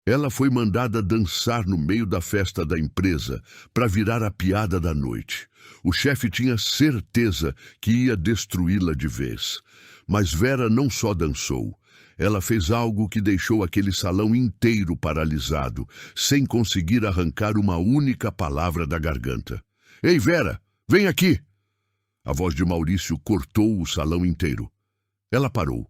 Ela foi mandada dançar no meio da festa da empresa para virar a piada da noite. O chefe tinha certeza que ia destruí-la de vez. Mas Vera não só dançou. Ela fez algo que deixou aquele salão inteiro paralisado, sem conseguir arrancar uma única palavra da garganta. Ei, Vera, vem aqui! A voz de Maurício cortou o salão inteiro. Ela parou.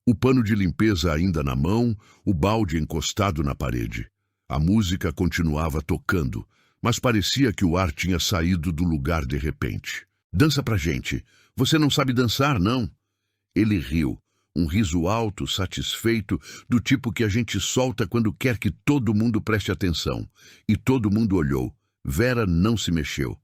O pano de limpeza ainda na mão, o balde encostado na parede. A música continuava tocando, mas parecia que o ar tinha saído do lugar de repente. Dança pra gente. Você não sabe dançar, não? Ele riu, um riso alto, satisfeito, do tipo que a gente solta quando quer que todo mundo preste atenção. E todo mundo olhou. Vera não se mexeu.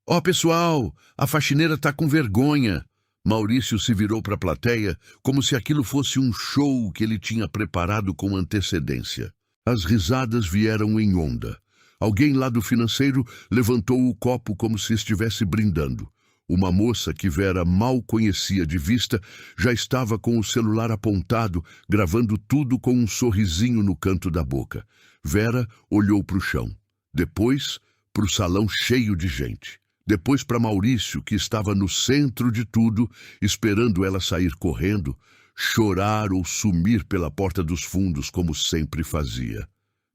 Ó, pessoal, a faxineira tá com vergonha. Maurício se virou para a plateia como se aquilo fosse um show que ele tinha preparado com antecedência. As risadas vieram em onda. Alguém lá do financeiro levantou o copo como se estivesse brindando. Uma moça que Vera mal conhecia de vista já estava com o celular apontado, gravando tudo com um sorrisinho no canto da boca. Vera olhou para o chão. Depois, para o salão cheio de gente. Depois para Maurício, que estava no centro de tudo, esperando ela sair correndo, chorar ou sumir pela porta dos fundos, como sempre fazia.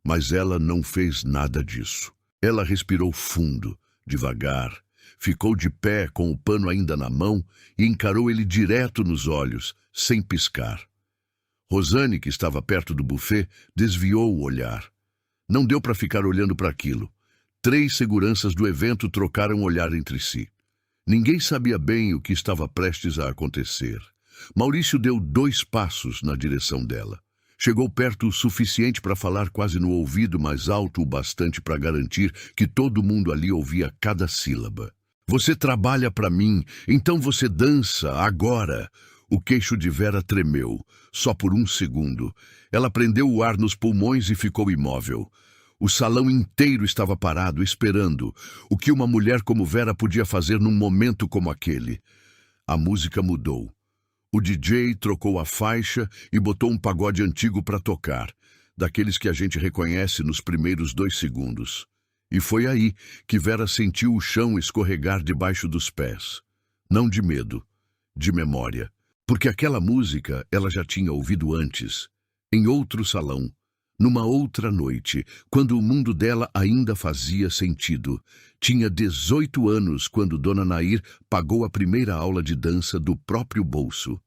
Mas ela não fez nada disso. Ela respirou fundo, devagar, ficou de pé com o pano ainda na mão e encarou ele direto nos olhos, sem piscar. Rosane, que estava perto do buffet, desviou o olhar. Não deu para ficar olhando para aquilo. 3 seguranças do evento trocaram olhar entre si. Ninguém sabia bem o que estava prestes a acontecer. Maurício deu 2 passos na direção dela. Chegou perto o suficiente para falar quase no ouvido, mais alto o bastante para garantir que todo mundo ali ouvia cada sílaba. Você trabalha para mim, então você dança, agora. O queixo de Vera tremeu, só por um segundo. Ela prendeu o ar nos pulmões e ficou imóvel. O salão inteiro estava parado, esperando o que uma mulher como Vera podia fazer num momento como aquele. A música mudou. O DJ trocou a faixa e botou um pagode antigo para tocar, daqueles que a gente reconhece nos primeiros 2 segundos. E foi aí que Vera sentiu o chão escorregar debaixo dos pés. Não de medo, de memória. Porque aquela música ela já tinha ouvido antes, em outro salão. Numa outra noite, quando o mundo dela ainda fazia sentido. Tinha 18 anos quando Dona Nair pagou a primeira aula de dança do próprio bolso.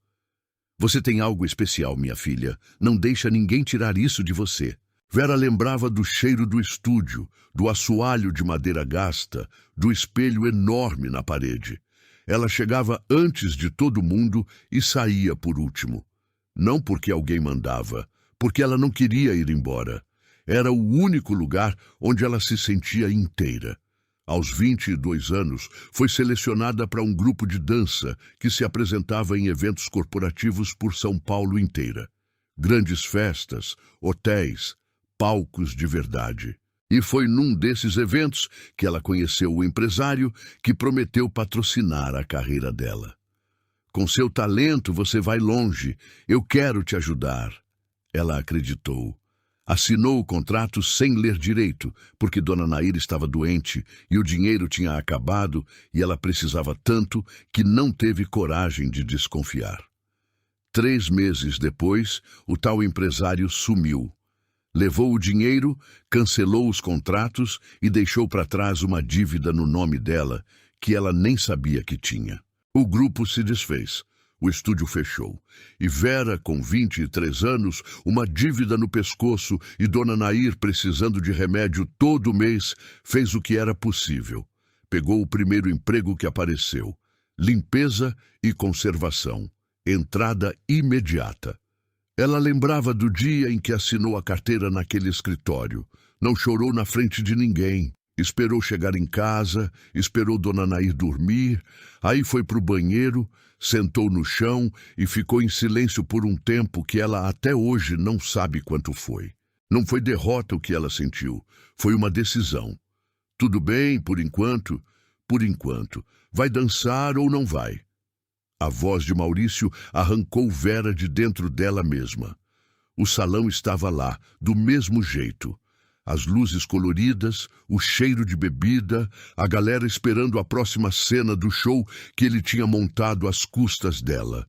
Você tem algo especial, minha filha. Não deixa ninguém tirar isso de você. Vera lembrava do cheiro do estúdio, do assoalho de madeira gasta, do espelho enorme na parede. Ela chegava antes de todo mundo e saía por último. Não porque alguém mandava, porque ela não queria ir embora. Era o único lugar onde ela se sentia inteira. Aos 22 anos, foi selecionada para um grupo de dança que se apresentava em eventos corporativos por São Paulo inteira. Grandes festas, hotéis, palcos de verdade. E foi num desses eventos que ela conheceu o empresário que prometeu patrocinar a carreira dela. Com seu talento você vai longe, eu quero te ajudar. Ela acreditou. Assinou o contrato sem ler direito, porque Dona Nair estava doente e o dinheiro tinha acabado e ela precisava tanto que não teve coragem de desconfiar. 3 meses depois, o tal empresário sumiu. Levou o dinheiro, cancelou os contratos e deixou para trás uma dívida no nome dela que ela nem sabia que tinha. O grupo se desfez. O estúdio fechou. E Vera, com 23 anos, uma dívida no pescoço e Dona Nair precisando de remédio todo mês, fez o que era possível. Pegou o primeiro emprego que apareceu. Limpeza e conservação. Entrada imediata. Ela lembrava do dia em que assinou a carteira naquele escritório. Não chorou na frente de ninguém. Esperou chegar em casa, esperou Dona Nair dormir, aí foi para o banheiro, sentou no chão e ficou em silêncio por um tempo que ela até hoje não sabe quanto foi. Não foi derrota o que ela sentiu, foi uma decisão. Tudo bem, por enquanto. Vai dançar ou não vai? A voz de Maurício arrancou Vera de dentro dela mesma. O salão estava lá, do mesmo jeito. As luzes coloridas, o cheiro de bebida, a galera esperando a próxima cena do show que ele tinha montado às custas dela.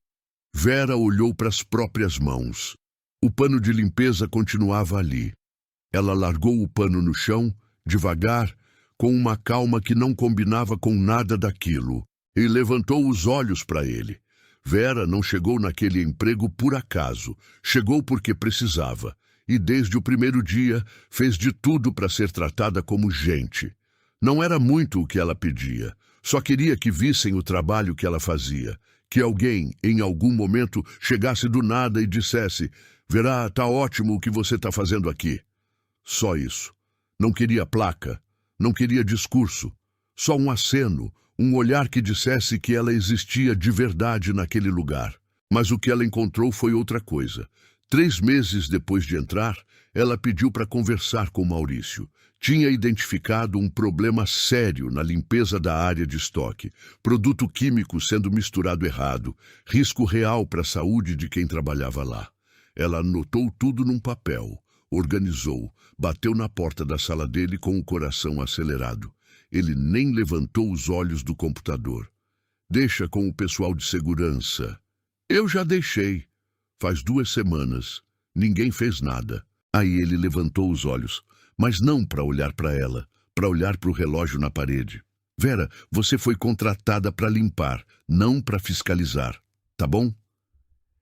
Vera olhou para as próprias mãos. O pano de limpeza continuava ali. Ela largou o pano no chão, devagar, com uma calma que não combinava com nada daquilo, e levantou os olhos para ele. Vera não chegou naquele emprego por acaso, chegou porque precisava, e desde o primeiro dia fez de tudo para ser tratada como gente. Não era muito o que ela pedia, só queria que vissem o trabalho que ela fazia, que alguém, em algum momento, chegasse do nada e dissesse: Vera, tá ótimo o que você está fazendo aqui. Só isso. Não queria placa, não queria discurso, só um aceno, um olhar que dissesse que ela existia de verdade naquele lugar. Mas o que ela encontrou foi outra coisa. 3 meses depois de entrar, ela pediu para conversar com Maurício. Tinha identificado um problema sério na limpeza da área de estoque, produto químico sendo misturado errado, risco real para a saúde de quem trabalhava lá. Ela anotou tudo num papel, organizou, bateu na porta da sala dele com o coração acelerado. Ele nem levantou os olhos do computador. Deixa com o pessoal de segurança. Eu já deixei. Faz 2 semanas. Ninguém fez nada. Aí ele levantou os olhos, mas não para olhar para ela, para olhar para o relógio na parede. Vera, você foi contratada para limpar, não para fiscalizar, tá bom?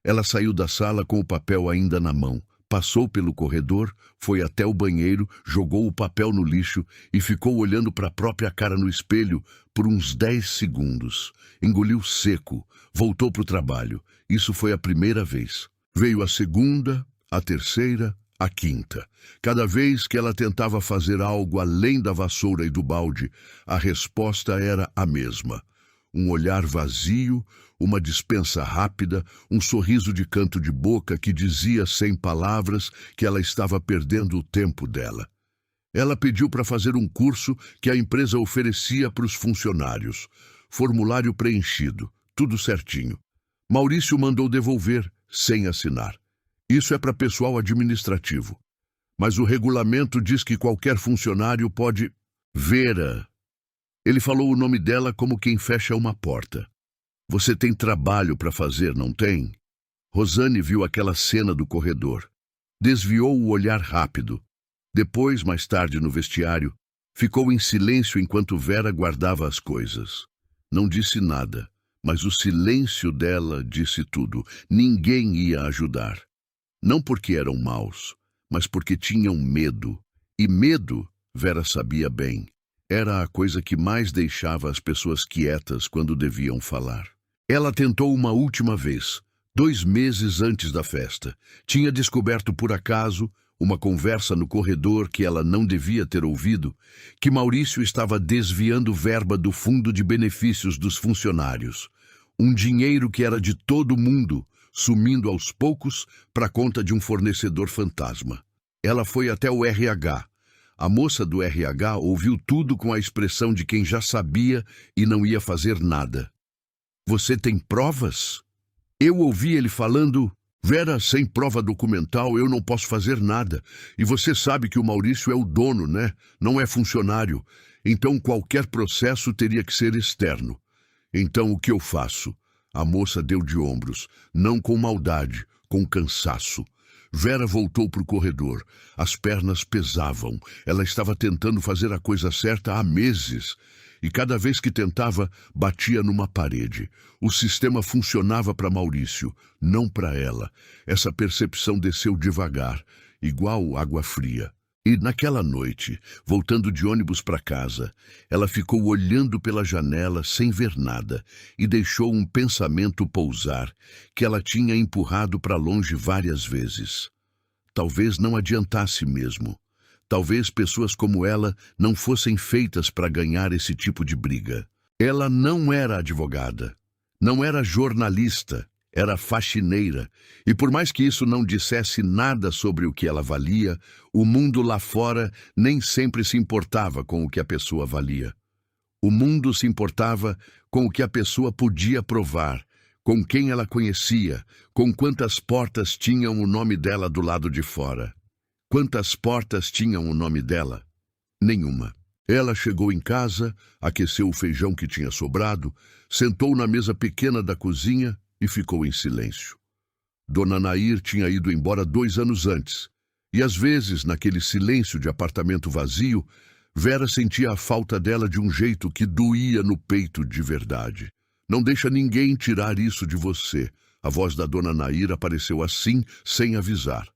Ela saiu da sala com o papel ainda na mão. Passou pelo corredor, foi até o banheiro, jogou o papel no lixo e ficou olhando para a própria cara no espelho por uns 10 segundos. Engoliu seco, voltou para o trabalho. Isso foi a primeira vez. Veio a segunda, a terceira, a quinta. Cada vez que ela tentava fazer algo além da vassoura e do balde, a resposta era a mesma. Um olhar vazio, uma dispensa rápida, um sorriso de canto de boca que dizia sem palavras que ela estava perdendo o tempo dela. Ela pediu para fazer um curso que a empresa oferecia para os funcionários. Formulário preenchido, tudo certinho. Maurício mandou devolver, sem assinar. Isso é para pessoal administrativo. Mas o regulamento diz que qualquer funcionário pode... Vera. Ele falou o nome dela como quem fecha uma porta. Você tem trabalho para fazer, não tem? Rosane viu aquela cena do corredor. Desviou o olhar rápido. Depois, mais tarde no vestiário, ficou em silêncio enquanto Vera guardava as coisas. Não disse nada, mas o silêncio dela disse tudo. Ninguém ia ajudar. Não porque eram maus, mas porque tinham medo. E medo, Vera sabia bem, era a coisa que mais deixava as pessoas quietas quando deviam falar. Ela tentou uma última vez, 2 meses antes da festa. Tinha descoberto por acaso, uma conversa no corredor que ela não devia ter ouvido, que Maurício estava desviando verba do fundo de benefícios dos funcionários. Um dinheiro que era de todo mundo, sumindo aos poucos para a conta de um fornecedor fantasma. Ela foi até o RH. A moça do RH ouviu tudo com a expressão de quem já sabia e não ia fazer nada. Você tem provas? Eu ouvi ele falando, Vera, sem prova documental eu não posso fazer nada. E você sabe que o Maurício é o dono, né? Não é funcionário. Então qualquer processo teria que ser externo. Então o que eu faço? A moça deu de ombros, não com maldade, com cansaço. Vera voltou para o corredor. As pernas pesavam. Ela estava tentando fazer a coisa certa há meses. E cada vez que tentava, batia numa parede. O sistema funcionava para Maurício, não para ela. Essa percepção desceu devagar, igual água fria. E naquela noite, voltando de ônibus para casa, ela ficou olhando pela janela sem ver nada e deixou um pensamento pousar que ela tinha empurrado para longe várias vezes. Talvez não adiantasse mesmo. Talvez pessoas como ela não fossem feitas para ganhar esse tipo de briga. Ela não era advogada, não era jornalista, era faxineira. E por mais que isso não dissesse nada sobre o que ela valia, o mundo lá fora nem sempre se importava com o que a pessoa valia. O mundo se importava com o que a pessoa podia provar, com quem ela conhecia, com quantas portas tinham o nome dela do lado de fora. Quantas portas tinham o nome dela? Nenhuma. Ela chegou em casa, aqueceu o feijão que tinha sobrado, sentou na mesa pequena da cozinha e ficou em silêncio. Dona Nair tinha ido embora 2 anos antes, e às vezes, naquele silêncio de apartamento vazio, Vera sentia a falta dela de um jeito que doía no peito de verdade. Não deixa ninguém tirar isso de você. A voz da Dona Nair apareceu assim, sem avisar,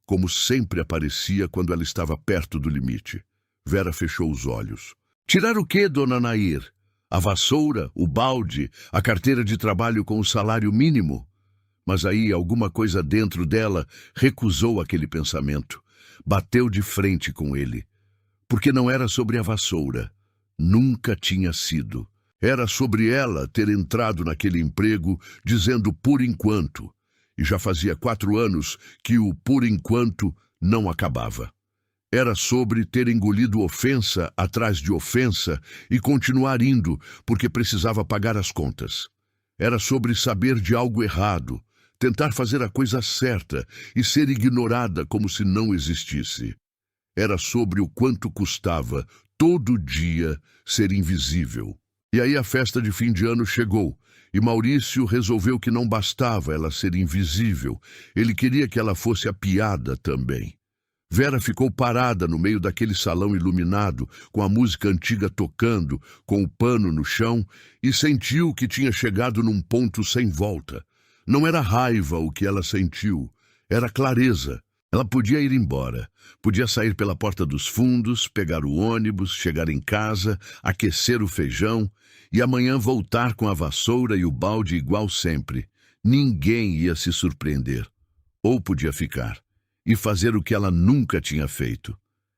como sempre aparecia quando ela estava perto do limite. Vera fechou os olhos. Tirar o quê, Dona Nair? A vassoura, o balde, a carteira de trabalho com o salário mínimo? Mas aí alguma coisa dentro dela recusou aquele pensamento. Bateu de frente com ele. Porque não era sobre a vassoura. Nunca tinha sido. Era sobre ela ter entrado naquele emprego dizendo por enquanto. E já fazia 4 anos que o por enquanto não acabava. Era sobre ter engolido ofensa atrás de ofensa e continuar indo porque precisava pagar as contas. Era sobre saber de algo errado, tentar fazer a coisa certa e ser ignorada como se não existisse. Era sobre o quanto custava, todo dia, ser invisível. E aí a festa de fim de ano chegou, e Maurício resolveu que não bastava ela ser invisível, ele queria que ela fosse a piada também. Vera ficou parada no meio daquele salão iluminado, com a música antiga tocando, com o pano no chão, e sentiu que tinha chegado num ponto sem volta. Não era raiva o que ela sentiu, era clareza. Ela podia ir embora, podia sair pela porta dos fundos, pegar o ônibus, chegar em casa, aquecer o feijão e amanhã voltar com a vassoura e o balde igual sempre. Ninguém ia se surpreender. Ou podia ficar e fazer o que ela nunca tinha feito.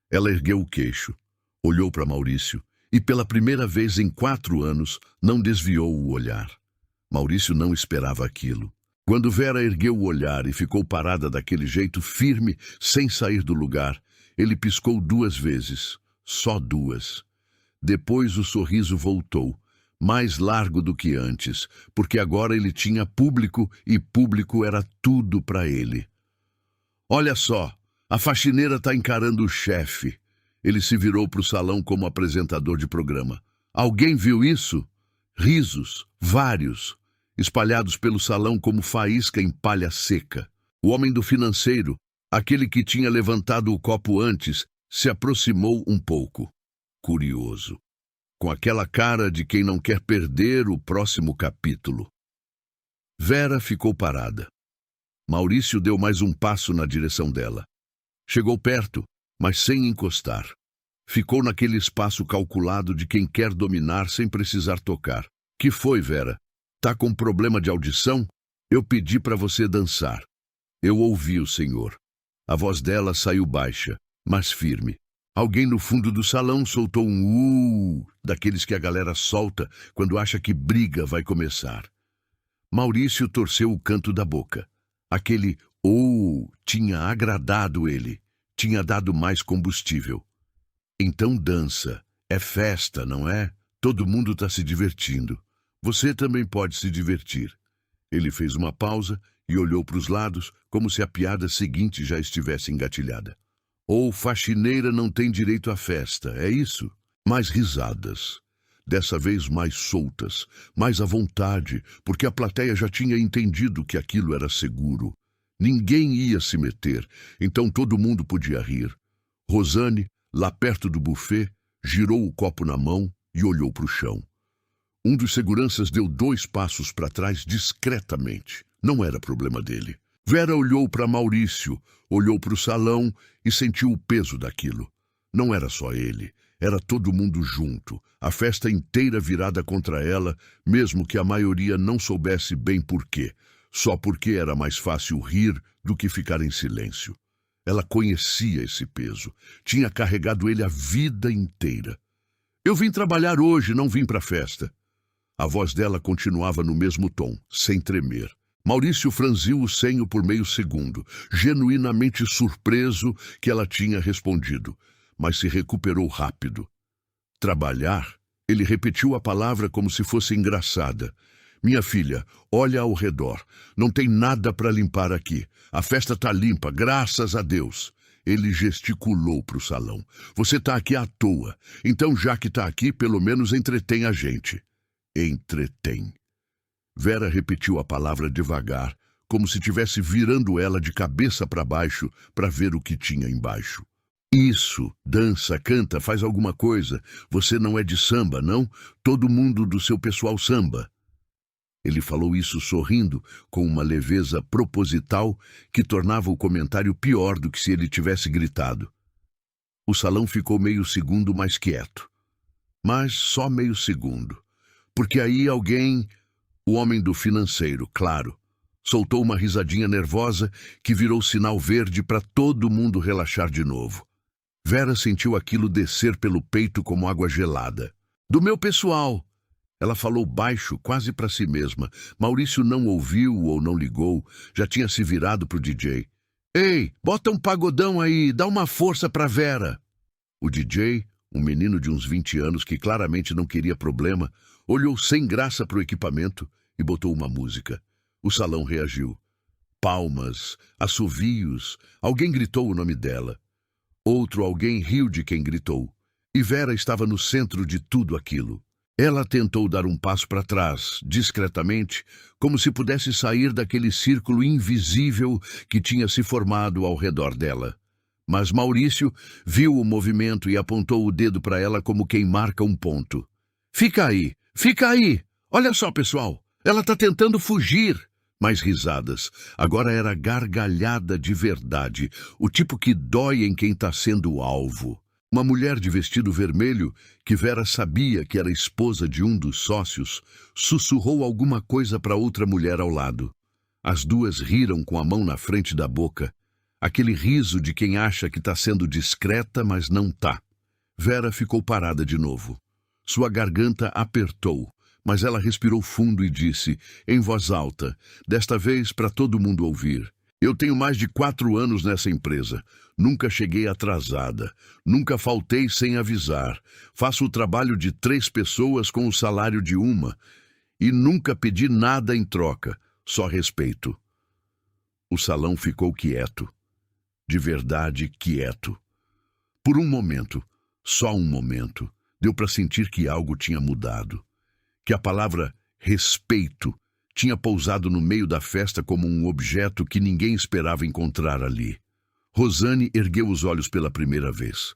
Ela ergueu o queixo, olhou para Maurício e pela primeira vez em 4 anos não desviou o olhar. Maurício não esperava aquilo. Quando Vera ergueu o olhar e ficou parada daquele jeito firme, sem sair do lugar, ele piscou 2 vezes, só 2. Depois o sorriso voltou, mais largo do que antes, porque agora ele tinha público e público era tudo para ele. Olha só, a faxineira está encarando o chefe. Ele se virou para o salão como apresentador de programa. Alguém viu isso? Risos, vários, espalhados pelo salão como faísca em palha seca. O homem do financeiro, aquele que tinha levantado o copo antes, se aproximou um pouco, curioso, com aquela cara de quem não quer perder o próximo capítulo. Vera ficou parada. Maurício deu mais um passo na direção dela. Chegou perto, mas sem encostar. Ficou naquele espaço calculado de quem quer dominar sem precisar tocar. Que foi, Vera? Tá com problema de audição? Eu pedi para você dançar. Eu ouvi o senhor. A voz dela saiu baixa, mas firme. Alguém no fundo do salão soltou um daqueles que a galera solta quando acha que briga vai começar. Maurício torceu o canto da boca. Aquele tinha agradado ele, tinha dado mais combustível. Então dança, é festa, não é? Todo mundo está se divertindo. Você também pode se divertir. Ele fez uma pausa e olhou para os lados como se a piada seguinte já estivesse engatilhada. Ou faxineira não tem direito à festa, é isso? Mais risadas. Dessa vez mais soltas, mais à vontade, porque a plateia já tinha entendido que aquilo era seguro. Ninguém ia se meter, então todo mundo podia rir. Rosane, lá perto do buffet, girou o copo na mão e olhou para o chão. Um dos seguranças deu 2 passos para trás discretamente. Não era problema dele. Vera olhou para Maurício, olhou para o salão e sentiu o peso daquilo. Não era só ele. Era todo mundo junto, a festa inteira virada contra ela, mesmo que a maioria não soubesse bem por quê, só porque era mais fácil rir do que ficar em silêncio. Ela conhecia esse peso, tinha carregado ele a vida inteira. Eu vim trabalhar hoje, não vim para a festa. A voz dela continuava no mesmo tom, sem tremer. Maurício franziu o senho por meio segundo, genuinamente surpreso que ela tinha respondido. Mas se recuperou rápido. Trabalhar? Ele repetiu a palavra como se fosse engraçada. Minha filha, olha ao redor. Não tem nada para limpar aqui. A festa está limpa, graças a Deus. Ele gesticulou para o salão. Você está aqui à toa. Então, já que está aqui, pelo menos entretém a gente. Entretém. Vera repetiu a palavra devagar, como se estivesse virando ela de cabeça para baixo para ver o que tinha embaixo. Isso, dança, canta, faz alguma coisa. Você não é de samba, não? Todo mundo do seu pessoal samba. Ele falou isso sorrindo, com uma leveza proposital que tornava o comentário pior do que se ele tivesse gritado. O salão ficou meio segundo mais quieto. Mas só meio segundo. Porque aí alguém, o homem do financeiro, claro, soltou uma risadinha nervosa que virou sinal verde para todo mundo relaxar de novo. Vera sentiu aquilo descer pelo peito como água gelada. Do meu pessoal! Ela falou baixo, quase para si mesma. Maurício não ouviu ou não ligou, já tinha se virado para o DJ. Ei, bota um pagodão aí, dá uma força para Vera. O DJ, um menino de uns 20 anos que claramente não queria problema, olhou sem graça para o equipamento e botou uma música. O salão reagiu. Palmas, assovios, alguém gritou o nome dela. Outro alguém riu de quem gritou. E Vera estava no centro de tudo aquilo. Ela tentou dar um passo para trás, discretamente, como se pudesse sair daquele círculo invisível que tinha se formado ao redor dela. Mas Maurício viu o movimento e apontou o dedo para ela como quem marca um ponto. Fica aí! Fica aí! Olha só, pessoal! Ela está tentando fugir! Mais risadas. Agora era gargalhada de verdade, o tipo que dói em quem está sendo alvo. Uma mulher de vestido vermelho, que Vera sabia que era esposa de um dos sócios, sussurrou alguma coisa para outra mulher ao lado. As duas riram com a mão na frente da boca. Aquele riso de quem acha que está sendo discreta, mas não tá. Vera ficou parada de novo. Sua garganta apertou, mas ela respirou fundo e disse, em voz alta, desta vez para todo mundo ouvir. Eu tenho mais de 4 anos nessa empresa. Nunca cheguei atrasada. Nunca faltei sem avisar. Faço o trabalho de 3 pessoas com o salário de uma. E nunca pedi nada em troca, só respeito. O salão ficou quieto. De verdade, quieto. Por um momento, só um momento, deu para sentir que algo tinha mudado. Que a palavra respeito tinha pousado no meio da festa como um objeto que ninguém esperava encontrar ali. Rosane ergueu os olhos pela primeira vez.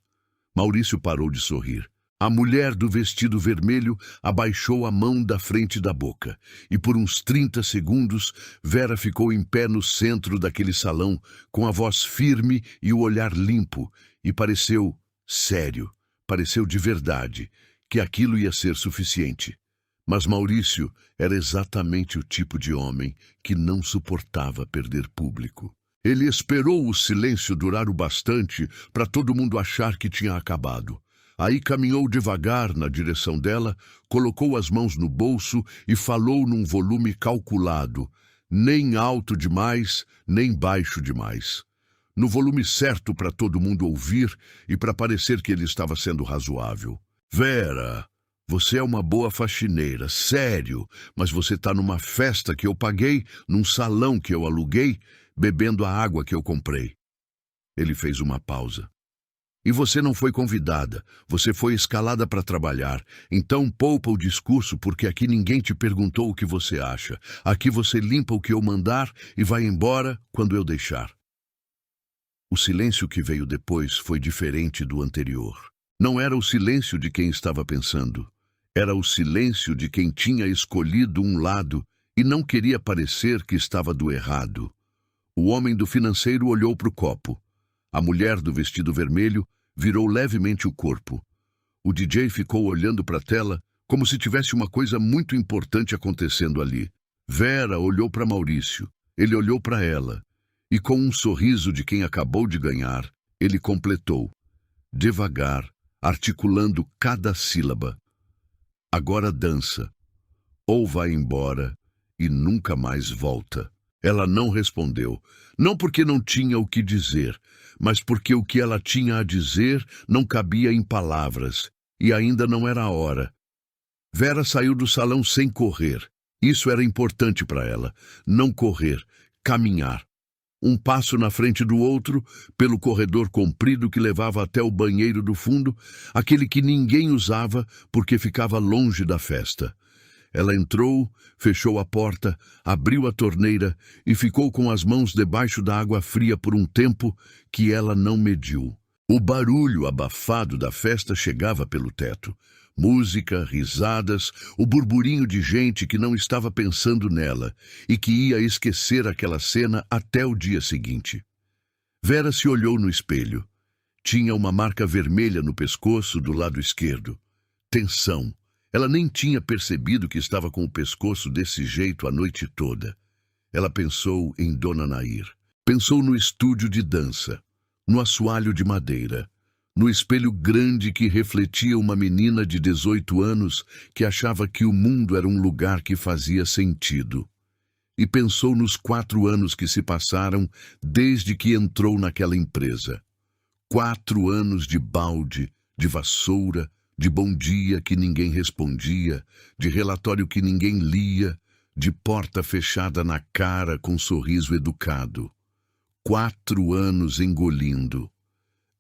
Maurício parou de sorrir. A mulher do vestido vermelho abaixou a mão da frente da boca, e por uns 30 segundos Vera ficou em pé no centro daquele salão, com a voz firme e o olhar limpo, e pareceu sério, pareceu de verdade, que aquilo ia ser suficiente. Mas Maurício era exatamente o tipo de homem que não suportava perder público. Ele esperou o silêncio durar o bastante para todo mundo achar que tinha acabado. Aí caminhou devagar na direção dela, colocou as mãos no bolso e falou num volume calculado, nem alto demais, nem baixo demais. No volume certo para todo mundo ouvir e para parecer que ele estava sendo razoável. Vera, você é uma boa faxineira, sério, mas você está numa festa que eu paguei, num salão que eu aluguei, bebendo a água que eu comprei. Ele fez uma pausa. E você não foi convidada, você foi escalada para trabalhar. Então poupa o discurso, porque aqui ninguém te perguntou o que você acha. Aqui você limpa o que eu mandar e vai embora quando eu deixar. O silêncio que veio depois foi diferente do anterior. Não era o silêncio de quem estava pensando. Era o silêncio de quem tinha escolhido um lado e não queria parecer que estava do errado. O homem do financeiro olhou para o copo. A mulher do vestido vermelho virou levemente o corpo. O DJ ficou olhando para a tela como se tivesse uma coisa muito importante acontecendo ali. Vera olhou para Maurício. Ele olhou para ela. E com um sorriso de quem acabou de ganhar, ele completou, devagar, articulando cada sílaba. Agora dança, ou vai embora e nunca mais volta. Ela não respondeu, não porque não tinha o que dizer, mas porque o que ela tinha a dizer não cabia em palavras, e ainda não era a hora. Vera saiu do salão sem correr. Isso era importante para ela. Não correr, caminhar. Um passo na frente do outro, pelo corredor comprido que levava até o banheiro do fundo, aquele que ninguém usava porque ficava longe da festa. Ela entrou, fechou a porta, abriu a torneira e ficou com as mãos debaixo da água fria por um tempo que ela não mediu. O barulho abafado da festa chegava pelo teto. Música, risadas, o burburinho de gente que não estava pensando nela e que ia esquecer aquela cena até o dia seguinte. Vera se olhou no espelho. Tinha uma marca vermelha no pescoço do lado esquerdo. Tensão. Ela nem tinha percebido que estava com o pescoço desse jeito a noite toda. Ela pensou em Dona Nair. Pensou no estúdio de dança, no assoalho de madeira, no espelho grande que refletia uma menina de 18 anos que achava que o mundo era um lugar que fazia sentido. E pensou nos 4 anos que se passaram desde que entrou naquela empresa. 4 anos de balde, de vassoura, de bom dia que ninguém respondia, de relatório que ninguém lia, de porta fechada na cara com sorriso educado. 4 anos engolindo.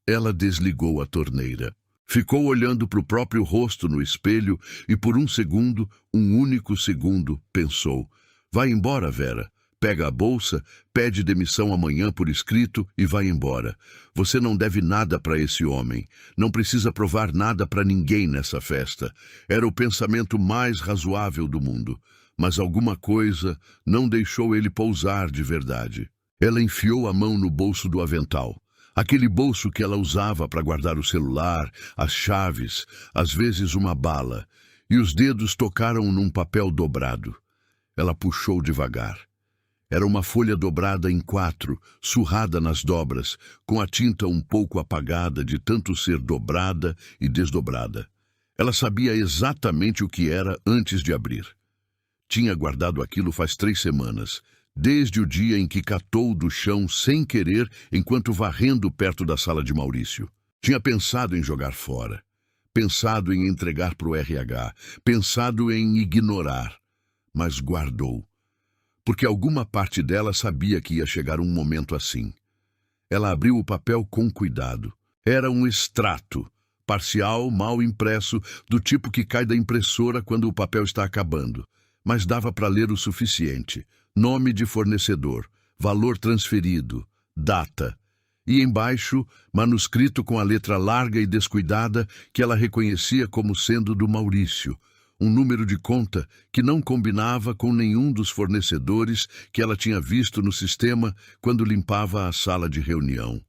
Ela desligou a torneira. Ficou olhando para o próprio rosto no espelho e por um segundo, um único segundo, pensou: vai embora, Vera. Pega a bolsa, pede demissão amanhã por escrito e vai embora. Você não deve nada para esse homem. Não precisa provar nada para ninguém nessa festa. Era o pensamento mais razoável do mundo. Mas alguma coisa não deixou ele pousar de verdade. Ela enfiou a mão no bolso do avental. Aquele bolso que ela usava para guardar o celular, as chaves, às vezes uma bala. E os dedos tocaram num papel dobrado. Ela puxou devagar. Era uma folha dobrada em 4, surrada nas dobras, com a tinta um pouco apagada de tanto ser dobrada e desdobrada. Ela sabia exatamente o que era antes de abrir. Tinha guardado aquilo faz 3 semanas, desde o dia em que catou do chão sem querer enquanto varrendo perto da sala de Maurício. Tinha pensado em jogar fora, pensado em entregar para o RH, pensado em ignorar, mas guardou. Porque alguma parte dela sabia que ia chegar um momento assim. Ela abriu o papel com cuidado. Era um extrato, parcial, mal impresso, do tipo que cai da impressora quando o papel está acabando. Mas dava para ler o suficiente. Nome de fornecedor, valor transferido, data. E embaixo, manuscrito com a letra larga e descuidada que ela reconhecia como sendo do Maurício. Um número de conta que não combinava com nenhum dos fornecedores que ela tinha visto no sistema quando limpava a sala de reunião.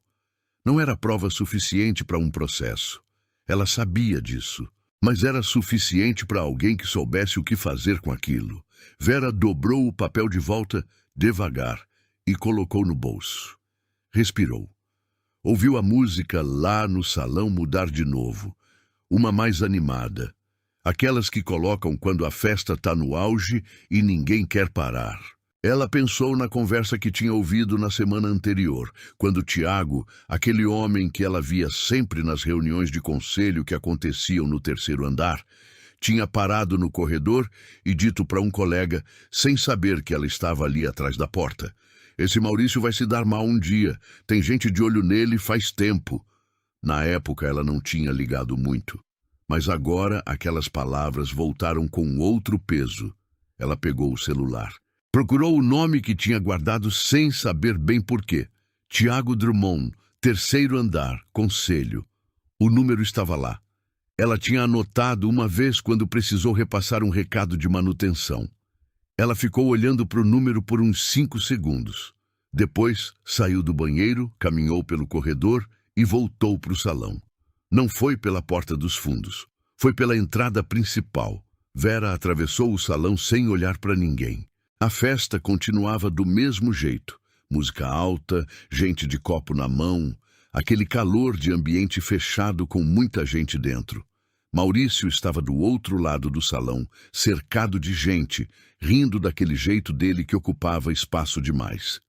Não era prova suficiente para um processo. Ela sabia disso, mas era suficiente para alguém que soubesse o que fazer com aquilo. Vera dobrou o papel de volta, devagar, e colocou no bolso. Respirou. Ouviu a música lá no salão mudar de novo, uma mais animada. Aquelas que colocam quando a festa está no auge e ninguém quer parar. Ela pensou na conversa que tinha ouvido na semana anterior, quando Tiago, aquele homem que ela via sempre nas reuniões de conselho que aconteciam no 3º andar, tinha parado no corredor e dito para um colega, sem saber que ela estava ali atrás da porta: esse Maurício vai se dar mal um dia, tem gente de olho nele faz tempo. Na época ela não tinha ligado muito. Mas agora aquelas palavras voltaram com outro peso. Ela pegou o celular. Procurou o nome que tinha guardado sem saber bem porquê. Tiago Drummond, 3º andar, conselho. O número estava lá. Ela tinha anotado uma vez quando precisou repassar um recado de manutenção. Ela ficou olhando para o número por uns 5 segundos. Depois saiu do banheiro, caminhou pelo corredor e voltou para o salão. Não foi pela porta dos fundos. Foi pela entrada principal. Vera atravessou o salão sem olhar para ninguém. A festa continuava do mesmo jeito. Música alta, gente de copo na mão, aquele calor de ambiente fechado com muita gente dentro. Maurício estava do outro lado do salão, cercado de gente, rindo daquele jeito dele que ocupava espaço demais.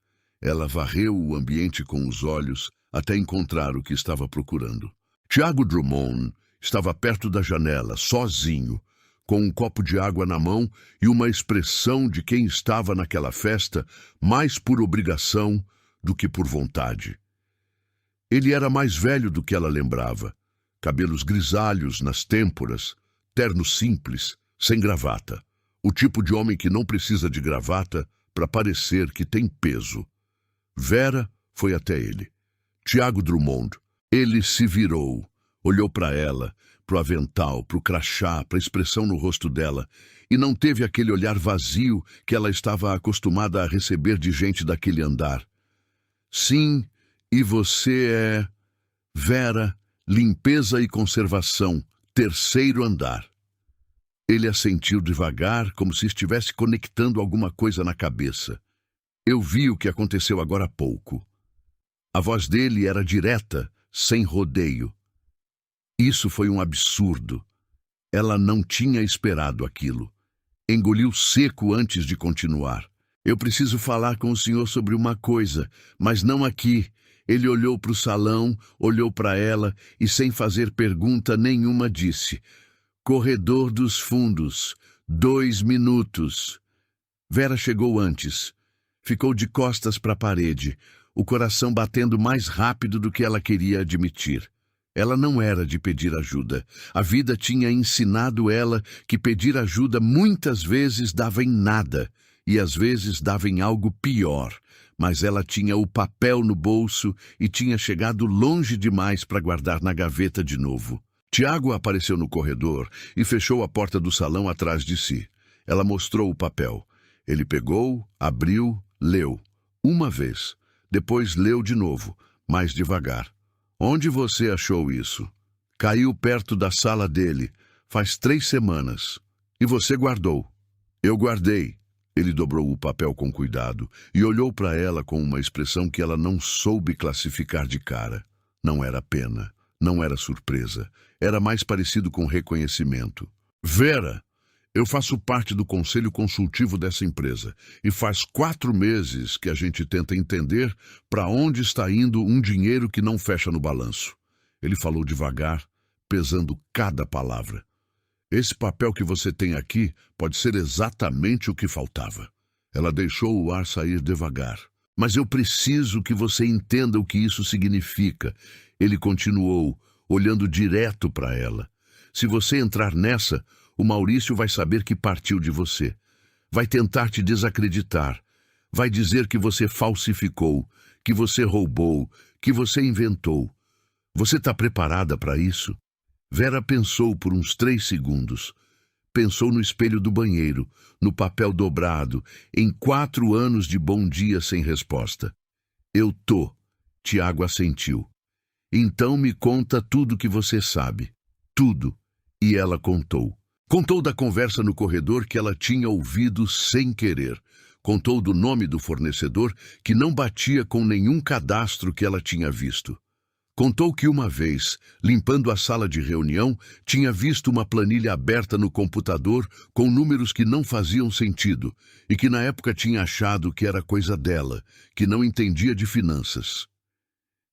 Ela varreu o ambiente com os olhos até encontrar o que estava procurando. Tiago Drummond estava perto da janela, sozinho, com um copo de água na mão e uma expressão de quem estava naquela festa mais por obrigação do que por vontade. Ele era mais velho do que ela lembrava, cabelos grisalhos nas têmporas, terno simples, sem gravata. O tipo de homem que não precisa de gravata para parecer que tem peso. Vera foi até ele. Tiago Drummond. Ele se virou, olhou para ela, para o avental, para o crachá, para a expressão no rosto dela, e não teve aquele olhar vazio que ela estava acostumada a receber de gente daquele andar. Sim, e você é... Vera, limpeza e conservação, terceiro andar. Ele assentiu devagar, como se estivesse conectando alguma coisa na cabeça. Eu vi o que aconteceu agora há pouco. A voz dele era direta, sem rodeio. Isso foi um absurdo. Ela não tinha esperado aquilo. Engoliu seco antes de continuar. Eu preciso falar com o senhor sobre uma coisa, mas não aqui. Ele olhou para o salão, olhou para ela e, sem fazer pergunta nenhuma, disse: Corredor dos fundos, 2 minutos. Vera chegou antes. Ficou de costas para a parede, o coração batendo mais rápido do que ela queria admitir. Ela não era de pedir ajuda. A vida tinha ensinado ela que pedir ajuda muitas vezes dava em nada, e às vezes dava em algo pior. Mas ela tinha o papel no bolso e tinha chegado longe demais para guardar na gaveta de novo. Tiago apareceu no corredor e fechou a porta do salão atrás de si. Ela mostrou o papel. Ele pegou, abriu, leu. Uma vez. Depois leu de novo, mais devagar. Onde você achou isso? Caiu perto da sala dele. Faz 3 semanas. E você guardou. Eu guardei. Ele dobrou o papel com cuidado e olhou para ela com uma expressão que ela não soube classificar de cara. Não era pena, não era surpresa. Era mais parecido com reconhecimento. Vera, eu faço parte do conselho consultivo dessa empresa e faz 4 meses que a gente tenta entender para onde está indo um dinheiro que não fecha no balanço. Ele falou devagar, pesando cada palavra. Esse papel que você tem aqui pode ser exatamente o que faltava. Ela deixou o ar sair devagar. Mas eu preciso que você entenda o que isso significa. Ele continuou, olhando direto para ela. Se você entrar nessa, o Maurício vai saber que partiu de você. Vai tentar te desacreditar. Vai dizer que você falsificou, que você roubou, que você inventou. Você está preparada para isso? Vera pensou por uns 3 segundos. Pensou no espelho do banheiro, no papel dobrado, em 4 anos de bom dia sem resposta. Eu tô. Tiago assentiu. Então me conta tudo que você sabe. Tudo. E ela contou. Contou da conversa no corredor que ela tinha ouvido sem querer. Contou do nome do fornecedor que não batia com nenhum cadastro que ela tinha visto. Contou que uma vez, limpando a sala de reunião, tinha visto uma planilha aberta no computador com números que não faziam sentido e que na época tinha achado que era coisa dela, que não entendia de finanças.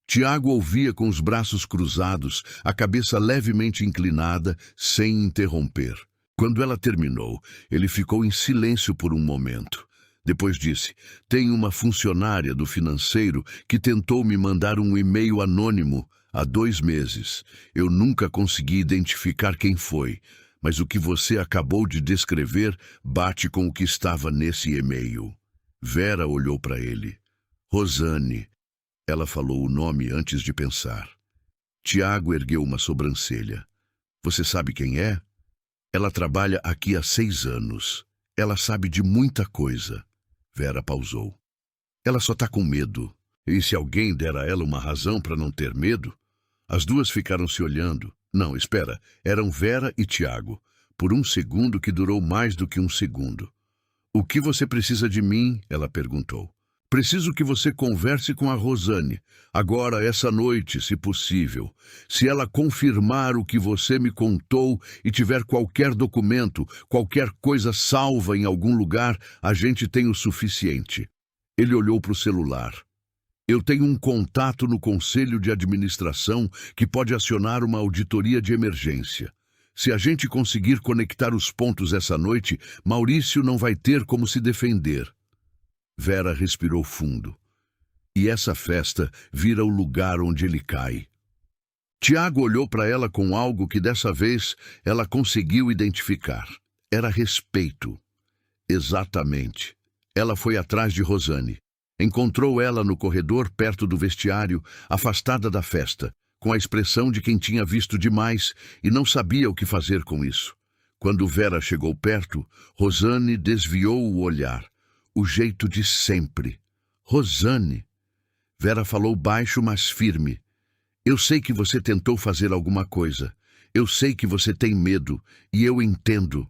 Tiago ouvia com os braços cruzados, a cabeça levemente inclinada, sem interromper. Quando ela terminou, ele ficou em silêncio por um momento. Depois disse: tem uma funcionária do financeiro que tentou me mandar um e-mail anônimo há 2 meses. Eu nunca consegui identificar quem foi, mas o que você acabou de descrever bate com o que estava nesse e-mail. Vera olhou para ele. Rosane. Ela falou o nome antes de pensar. Tiago ergueu uma sobrancelha. Você sabe quem é? Ela trabalha aqui há 6 anos. Ela sabe de muita coisa. Vera pausou. Ela só está com medo. E se alguém der a ela uma razão para não ter medo? As duas ficaram se olhando. Não, espera. Eram Vera e Tiago. Por um segundo que durou mais do que um segundo. O que você precisa de mim? Ela perguntou. Preciso que você converse com a Rosane. Agora, essa noite, se possível. Se ela confirmar o que você me contou e tiver qualquer documento, qualquer coisa salva em algum lugar, a gente tem o suficiente. Ele olhou para o celular. Eu tenho um contato no conselho de administração que pode acionar uma auditoria de emergência. Se a gente conseguir conectar os pontos essa noite, Maurício não vai ter como se defender. Vera respirou fundo. E essa festa vira o lugar onde ele cai. Tiago olhou para ela com algo que dessa vez ela conseguiu identificar. Era respeito. Exatamente. Ela foi atrás de Rosane. Encontrou ela no corredor perto do vestiário, afastada da festa, com a expressão de quem tinha visto demais e não sabia o que fazer com isso. Quando Vera chegou perto, Rosane desviou o olhar. O jeito de sempre. Rosane. Vera falou baixo, mas firme. Eu sei que você tentou fazer alguma coisa. Eu sei que você tem medo, e eu entendo.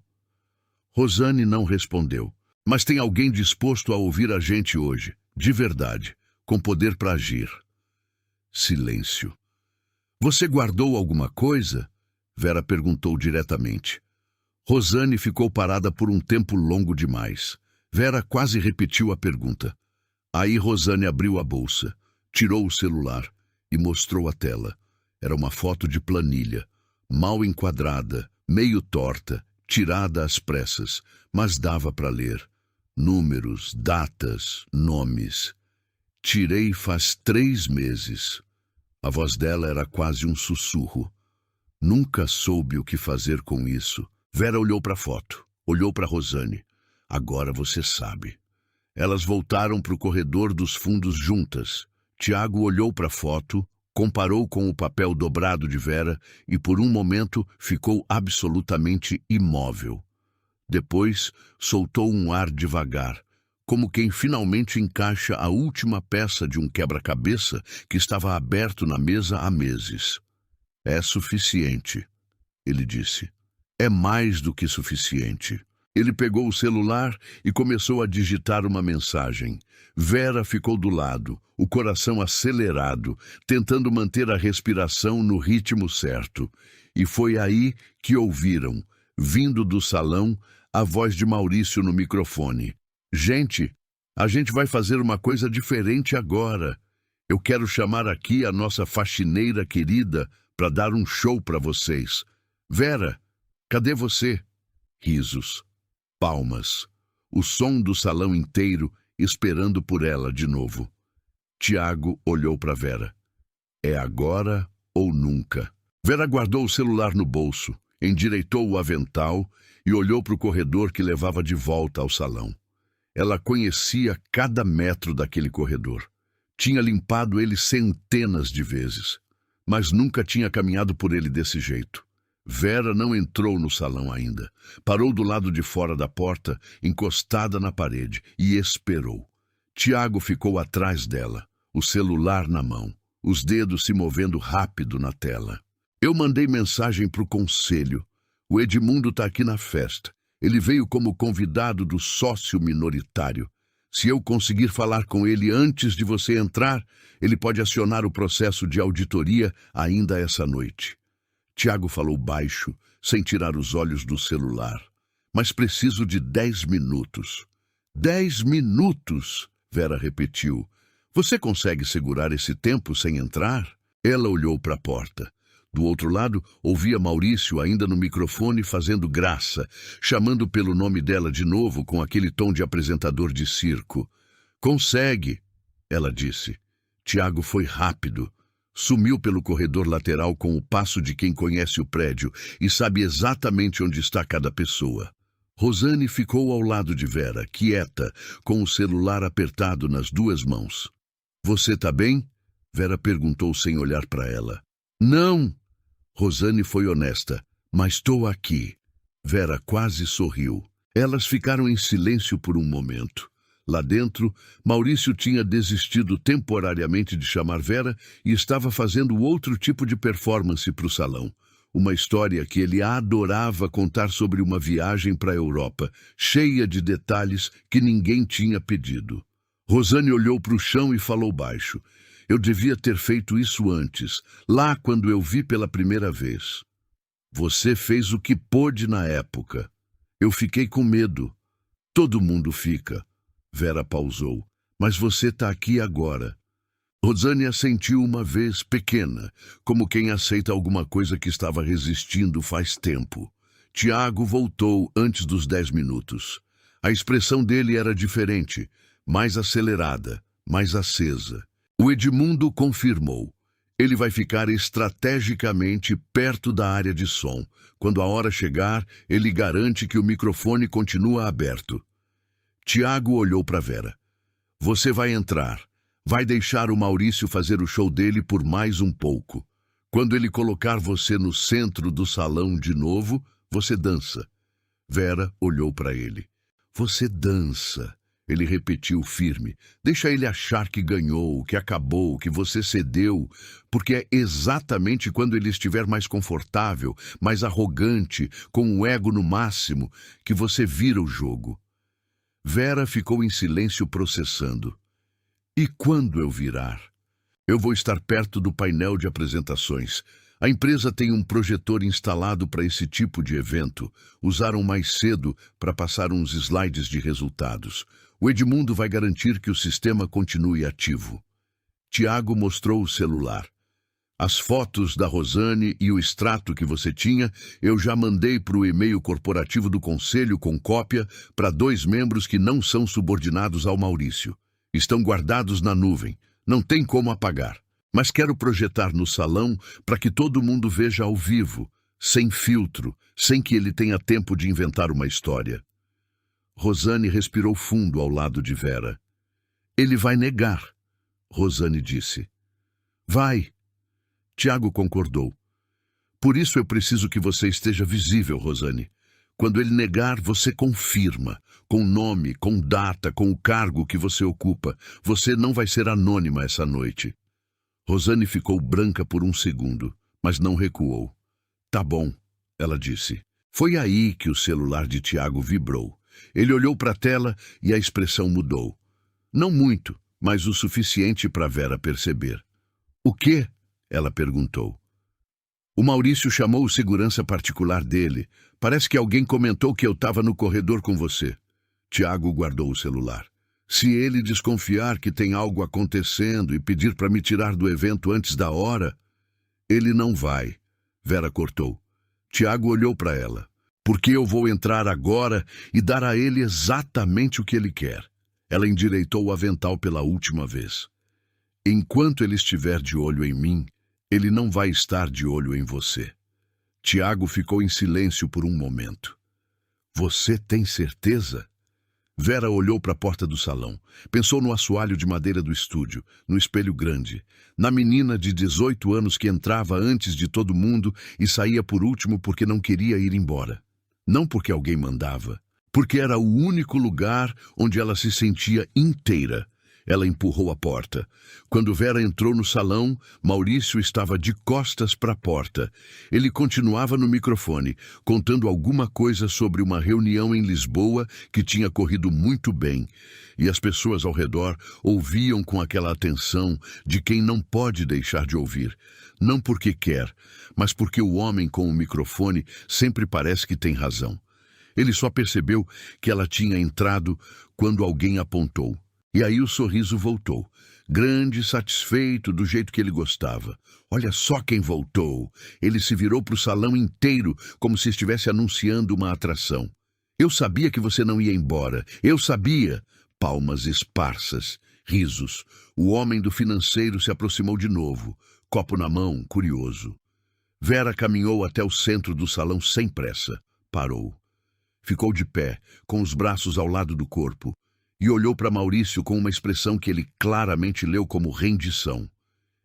Rosane não respondeu. Mas tem alguém disposto a ouvir a gente hoje, de verdade, com poder para agir. Silêncio. Você guardou alguma coisa? Vera perguntou diretamente. Rosane ficou parada por um tempo longo demais. Vera quase repetiu a pergunta. Aí Rosane abriu a bolsa, tirou o celular e mostrou a tela. Era uma foto de planilha, mal enquadrada, meio torta, tirada às pressas, mas dava para ler. Números, datas, nomes. Tirei faz 3 meses. A voz dela era quase um sussurro. Nunca soube o que fazer com isso. Vera olhou para a foto, olhou para Rosane. Agora você sabe. Elas voltaram para o corredor dos fundos juntas. Tiago olhou para a foto, comparou com o papel dobrado de Vera e por um momento ficou absolutamente imóvel. Depois soltou um ar devagar, como quem finalmente encaixa a última peça de um quebra-cabeça que estava aberto na mesa há meses. É suficiente, ele disse. É mais do que suficiente. Ele pegou o celular e começou a digitar uma mensagem. Vera ficou do lado, o coração acelerado, tentando manter a respiração no ritmo certo. E foi aí que ouviram, vindo do salão, a voz de Maurício no microfone. Gente, a gente vai fazer uma coisa diferente agora. Eu quero chamar aqui a nossa faxineira querida para dar um show para vocês. Vera, cadê você? Risos. Palmas. O som do salão inteiro esperando por ela de novo. Tiago olhou para Vera. É agora ou nunca. Vera guardou o celular no bolso, endireitou o avental e olhou para o corredor que levava de volta ao salão. Ela conhecia cada metro daquele corredor. Tinha limpado ele centenas de vezes, mas nunca tinha caminhado por ele desse jeito. Vera não entrou no salão ainda. Parou do lado de fora da porta, encostada na parede, e esperou. Tiago ficou atrás dela, o celular na mão, os dedos se movendo rápido na tela. Eu mandei mensagem para o conselho. O Edmundo está aqui na festa. Ele veio como convidado do sócio minoritário. Se eu conseguir falar com ele antes de você entrar, ele pode acionar o processo de auditoria ainda essa noite. Tiago falou baixo, sem tirar os olhos do celular. Mas preciso de 10 minutos. 10 minutos, Vera repetiu. Você consegue segurar esse tempo sem entrar? Ela olhou para a porta. Do outro lado, ouvia Maurício ainda no microfone fazendo graça, chamando pelo nome dela de novo com aquele tom de apresentador de circo. Consegue, ela disse. Tiago foi rápido. Sumiu pelo corredor lateral com o passo de quem conhece o prédio e sabe exatamente onde está cada pessoa. Rosane ficou ao lado de Vera, quieta, com o celular apertado nas 2 mãos. Você tá bem? Vera perguntou sem olhar para ela. Não! Rosane foi honesta. Mas estou aqui. Vera quase sorriu. Elas ficaram em silêncio por um momento. Lá dentro, Maurício tinha desistido temporariamente de chamar Vera e estava fazendo outro tipo de performance para o salão. Uma história que ele adorava contar sobre uma viagem para a Europa, cheia de detalhes que ninguém tinha pedido. Rosane olhou para o chão e falou baixo. Eu devia ter feito isso antes, lá quando eu vi pela primeira vez. Você fez o que pôde na época. Eu fiquei com medo. Todo mundo fica. Vera pausou. Mas você está aqui agora. Rosane a sentiu uma vez pequena, como quem aceita alguma coisa que estava resistindo faz tempo. Tiago voltou antes dos 10 minutos. A expressão dele era diferente, mais acelerada, mais acesa. O Edmundo confirmou. Ele vai ficar estrategicamente perto da área de som. Quando a hora chegar, ele garante que o microfone continua aberto. Tiago olhou para Vera. Você vai entrar. Vai deixar o Maurício fazer o show dele por mais um pouco. Quando ele colocar você no centro do salão de novo, você dança. Vera olhou para ele. Você dança. Ele repetiu firme. Deixa ele achar que ganhou, que acabou, que você cedeu, porque é exatamente quando ele estiver mais confortável, mais arrogante, com o ego no máximo, que você vira o jogo. Vera ficou em silêncio processando. E quando eu virar? Eu vou estar perto do painel de apresentações. A empresa tem um projetor instalado para esse tipo de evento. Usaram mais cedo para passar uns slides de resultados. O Edmundo vai garantir que o sistema continue ativo. Tiago mostrou o celular. As fotos da Rosane e o extrato que você tinha, eu já mandei para o e-mail corporativo do conselho com cópia para 2 membros que não são subordinados ao Maurício. Estão guardados na nuvem. Não tem como apagar. Mas quero projetar no salão para que todo mundo veja ao vivo, sem filtro, sem que ele tenha tempo de inventar uma história. Rosane respirou fundo ao lado de Vera. Ele vai negar, Rosane disse. Vai. Tiago concordou. Por isso eu preciso que você esteja visível, Rosane. Quando ele negar, você confirma, com nome, com data, com o cargo que você ocupa. Você não vai ser anônima essa noite. Rosane ficou branca por um segundo, mas não recuou. Tá bom, ela disse. Foi aí que o celular de Tiago vibrou. Ele olhou para a tela e a expressão mudou. Não muito, mas o suficiente para Vera perceber. O quê? Ela perguntou. O Maurício chamou o segurança particular dele. Parece que alguém comentou que eu estava no corredor com você. Tiago guardou o celular. Se ele desconfiar que tem algo acontecendo e pedir para me tirar do evento antes da hora, ele não vai. Vera cortou. Tiago olhou para ela. Porque eu vou entrar agora e dar a ele exatamente o que ele quer. Ela endireitou o avental pela última vez. Enquanto ele estiver de olho em mim, ele não vai estar de olho em você. Tiago ficou em silêncio por um momento. Você tem certeza? Vera olhou para a porta do salão. Pensou no assoalho de madeira do estúdio, no espelho grande, na menina de 18 anos que entrava antes de todo mundo e saía por último porque não queria ir embora. Não porque alguém mandava, porque era o único lugar onde ela se sentia inteira. Ela empurrou a porta. Quando Vera entrou no salão, Maurício estava de costas para a porta. Ele continuava no microfone, contando alguma coisa sobre uma reunião em Lisboa que tinha corrido muito bem. E as pessoas ao redor ouviam com aquela atenção de quem não pode deixar de ouvir. Não porque quer, mas porque o homem com o microfone sempre parece que tem razão. Ele só percebeu que ela tinha entrado quando alguém apontou. E aí o sorriso voltou, grande e satisfeito do jeito que ele gostava. Olha só quem voltou. Ele se virou para o salão inteiro, como se estivesse anunciando uma atração. Eu sabia que você não ia embora. Eu sabia. Palmas esparsas, risos. O homem do financeiro se aproximou de novo, copo na mão, curioso. Vera caminhou até o centro do salão sem pressa. Parou. Ficou de pé, com os braços ao lado do corpo. E olhou para Maurício com uma expressão que ele claramente leu como rendição.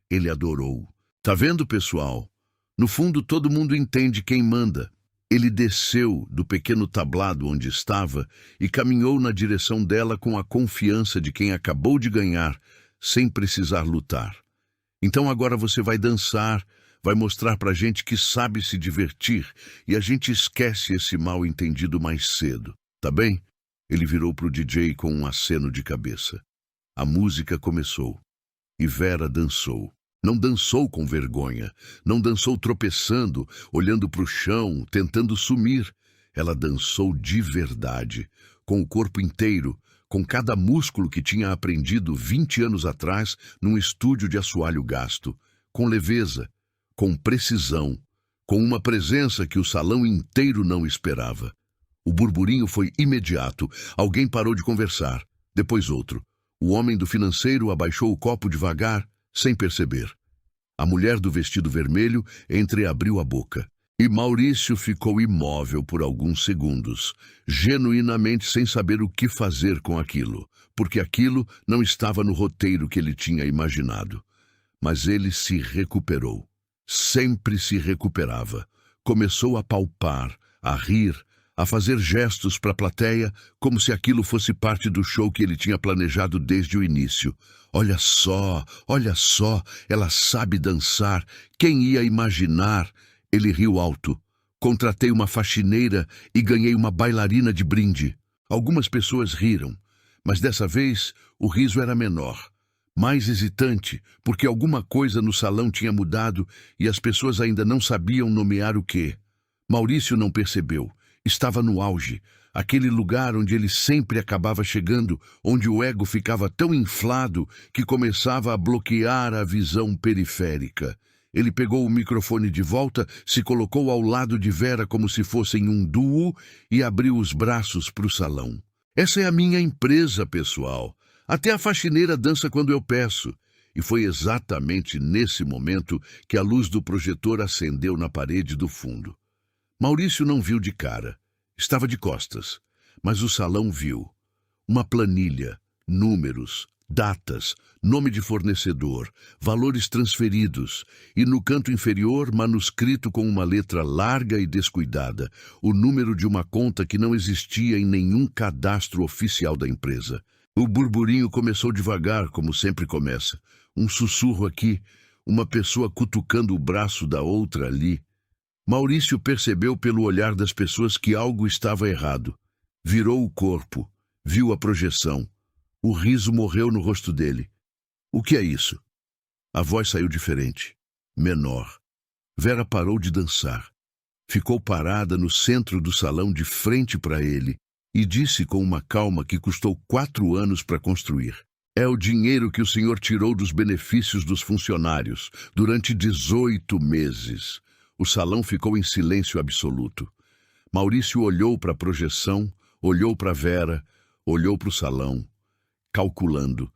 Ele adorou. Tá vendo, pessoal? No fundo, todo mundo entende quem manda. Ele desceu do pequeno tablado onde estava e caminhou na direção dela com a confiança de quem acabou de ganhar, sem precisar lutar. Então agora você vai dançar, vai mostrar pra gente que sabe se divertir e a gente esquece esse mal-entendido mais cedo, tá bem? Ele virou para o DJ com um aceno de cabeça. A música começou. E Vera dançou. Não dançou com vergonha. Não dançou tropeçando, olhando para o chão, tentando sumir. Ela dançou de verdade, com o corpo inteiro, com cada músculo que tinha aprendido 20 anos atrás num estúdio de assoalho gasto, com leveza, com precisão, com uma presença que o salão inteiro não esperava. O burburinho foi imediato. Alguém parou de conversar, depois outro. O homem do financeiro abaixou o copo devagar, sem perceber. A mulher do vestido vermelho entreabriu a boca. E Maurício ficou imóvel por alguns segundos, genuinamente sem saber o que fazer com aquilo, porque aquilo não estava no roteiro que ele tinha imaginado. Mas ele se recuperou. Sempre se recuperava. Começou a palpar, a rir, a fazer gestos para a plateia, como se aquilo fosse parte do show que ele tinha planejado desde o início. Olha só, ela sabe dançar. Quem ia imaginar? Ele riu alto. Contratei uma faxineira e ganhei uma bailarina de brinde. Algumas pessoas riram, mas dessa vez o riso era menor, mais hesitante, porque alguma coisa no salão tinha mudado e as pessoas ainda não sabiam nomear o quê. Maurício não percebeu. Estava no auge, aquele lugar onde ele sempre acabava chegando, onde o ego ficava tão inflado que começava a bloquear a visão periférica. Ele pegou o microfone de volta, se colocou ao lado de Vera como se fossem um duo e abriu os braços para o salão. Essa é a minha empresa, pessoal. Até a faxineira dança quando eu peço. E foi exatamente nesse momento que a luz do projetor acendeu na parede do fundo. Maurício não viu de cara. Estava de costas. Mas o salão viu. Uma planilha, números, datas, nome de fornecedor, valores transferidos e, no canto inferior, manuscrito com uma letra larga e descuidada, o número de uma conta que não existia em nenhum cadastro oficial da empresa. O burburinho começou devagar, como sempre começa. Um sussurro aqui, uma pessoa cutucando o braço da outra ali. Maurício percebeu pelo olhar das pessoas que algo estava errado. Virou o corpo, viu a projeção. O riso morreu no rosto dele. O que é isso? A voz saiu diferente, menor. Vera parou de dançar. Ficou parada no centro do salão de frente para ele e disse com uma calma que custou 4 anos para construir. É o dinheiro que o senhor tirou dos benefícios dos funcionários durante 18 meses. O salão ficou em silêncio absoluto. Maurício olhou para a projeção, olhou para Vera, olhou para o salão, calculando,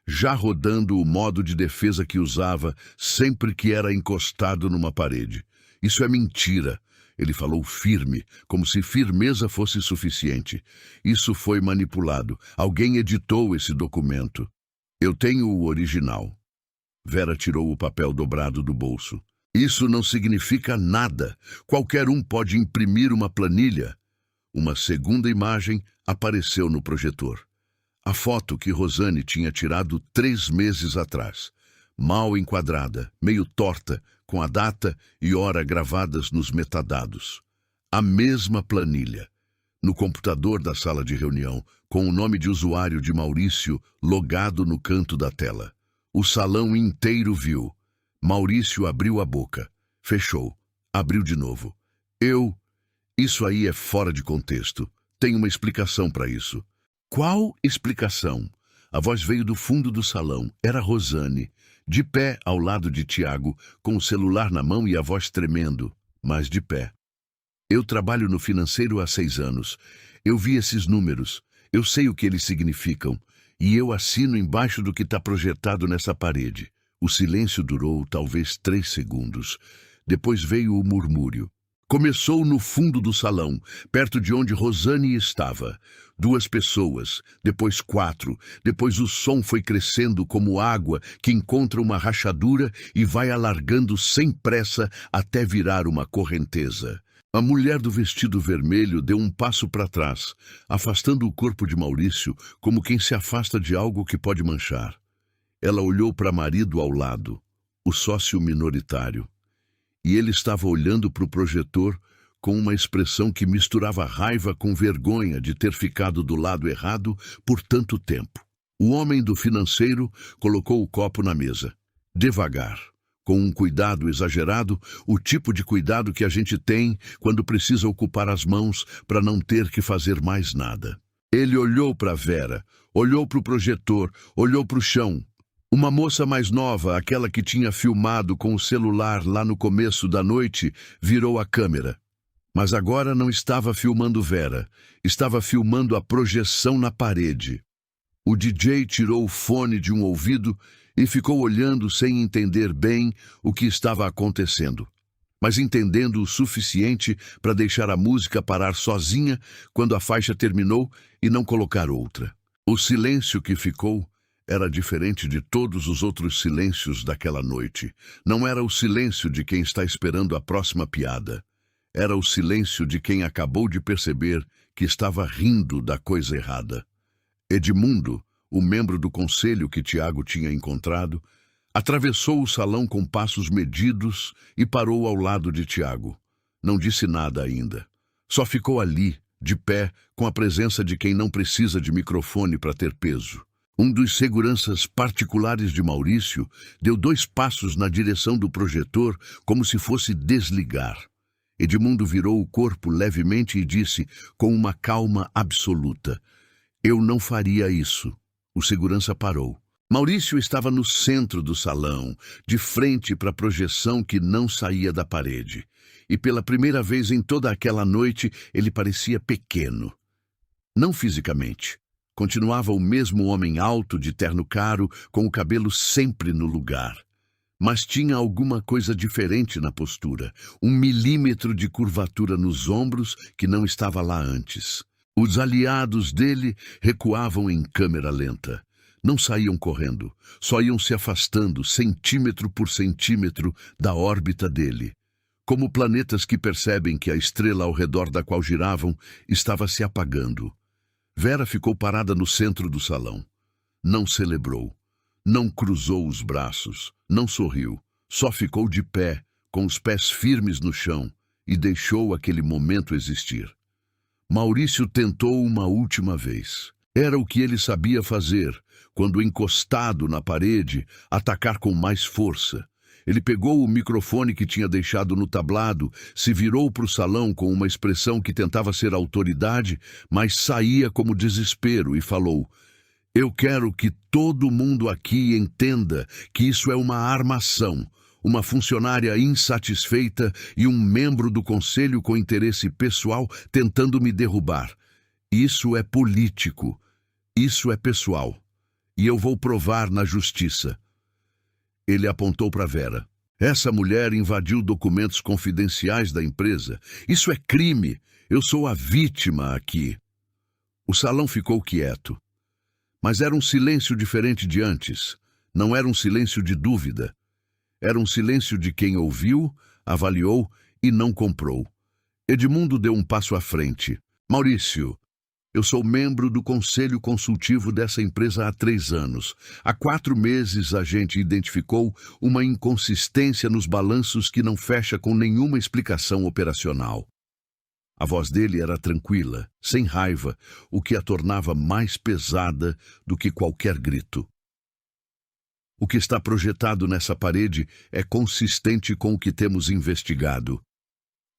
já rodando o modo de defesa que usava sempre que era encostado numa parede. Isso é mentira, ele falou firme, como se firmeza fosse suficiente. Isso foi manipulado. Alguém editou esse documento. Eu tenho o original. Vera tirou o papel dobrado do bolso. Isso não significa nada. Qualquer um pode imprimir uma planilha. Uma segunda imagem apareceu no projetor. A foto que Rosane tinha tirado 3 meses atrás. Mal enquadrada, meio torta, com a data e hora gravadas nos metadados. A mesma planilha. No computador da sala de reunião, com o nome de usuário de Maurício logado no canto da tela. O salão inteiro viu. Maurício abriu a boca, fechou, abriu de novo. Isso aí é fora de contexto. Tem uma explicação para isso. Qual explicação? A voz veio do fundo do salão. Era Rosane, de pé ao lado de Tiago, com o celular na mão e a voz tremendo, mas de pé. Eu trabalho no financeiro há 6 anos. Eu vi esses números. Eu sei o que eles significam. E eu assino embaixo do que está projetado nessa parede. O silêncio durou talvez 3 segundos. Depois veio o murmúrio. Começou no fundo do salão, perto de onde Rosane estava. 2 pessoas, depois 4, depois o som foi crescendo como água que encontra uma rachadura e vai alargando sem pressa até virar uma correnteza. A mulher do vestido vermelho deu um passo para trás, afastando o corpo de Maurício como quem se afasta de algo que pode manchar. Ela olhou para marido ao lado, o sócio minoritário, e ele estava olhando para o projetor com uma expressão que misturava raiva com vergonha de ter ficado do lado errado por tanto tempo. O homem do financeiro colocou o copo na mesa, devagar, com um cuidado exagerado, o tipo de cuidado que a gente tem quando precisa ocupar as mãos para não ter que fazer mais nada. Ele olhou para Vera, olhou para o projetor, olhou para o chão. Uma moça mais nova, aquela que tinha filmado com o celular lá no começo da noite, virou a câmera. Mas agora não estava filmando Vera, estava filmando a projeção na parede. O DJ tirou o fone de um ouvido e ficou olhando sem entender bem o que estava acontecendo, mas entendendo o suficiente para deixar a música parar sozinha quando a faixa terminou e não colocar outra. O silêncio que ficou era diferente de todos os outros silêncios daquela noite. Não era o silêncio de quem está esperando a próxima piada. Era o silêncio de quem acabou de perceber que estava rindo da coisa errada. Edmundo, o membro do conselho que Tiago tinha encontrado, atravessou o salão com passos medidos e parou ao lado de Tiago. Não disse nada ainda. Só ficou ali, de pé, com a presença de quem não precisa de microfone para ter peso. Um dos seguranças particulares de Maurício deu 2 passos na direção do projetor como se fosse desligar. Edmundo virou o corpo levemente e disse, com uma calma absoluta: "Eu não faria isso." O segurança parou. Maurício estava no centro do salão, de frente para a projeção que não saía da parede. E pela primeira vez em toda aquela noite, ele parecia pequeno. Não fisicamente. Continuava o mesmo homem alto, de terno caro, com o cabelo sempre no lugar. Mas tinha alguma coisa diferente na postura, 1 milímetro de curvatura nos ombros que não estava lá antes. Os aliados dele recuavam em câmera lenta. Não saíam correndo, só iam se afastando, centímetro por centímetro, da órbita dele. Como planetas que percebem que a estrela ao redor da qual giravam estava se apagando. Vera ficou parada no centro do salão. Não celebrou. Não cruzou os braços, não sorriu, só ficou de pé, com os pés firmes no chão, e deixou aquele momento existir. Maurício tentou uma última vez. Era o que ele sabia fazer, quando encostado na parede, atacar com mais força. Ele pegou o microfone que tinha deixado no tablado, se virou para o salão com uma expressão que tentava ser autoridade, mas saía como desespero, e falou: "Eu quero que todo mundo aqui entenda que isso é uma armação, uma funcionária insatisfeita e um membro do conselho com interesse pessoal tentando me derrubar. Isso é político, isso é pessoal, e eu vou provar na justiça." Ele apontou para Vera. "Essa mulher invadiu documentos confidenciais da empresa. Isso é crime. Eu sou a vítima aqui." O salão ficou quieto. Mas era um silêncio diferente de antes. Não era um silêncio de dúvida. Era um silêncio de quem ouviu, avaliou e não comprou. Edmundo deu um passo à frente. "Maurício, eu sou membro do conselho consultivo dessa empresa há 3 anos. Há 4 meses a gente identificou uma inconsistência nos balanços que não fecha com nenhuma explicação operacional." A voz dele era tranquila, sem raiva, o que a tornava mais pesada do que qualquer grito. "O que está projetado nessa parede é consistente com o que temos investigado.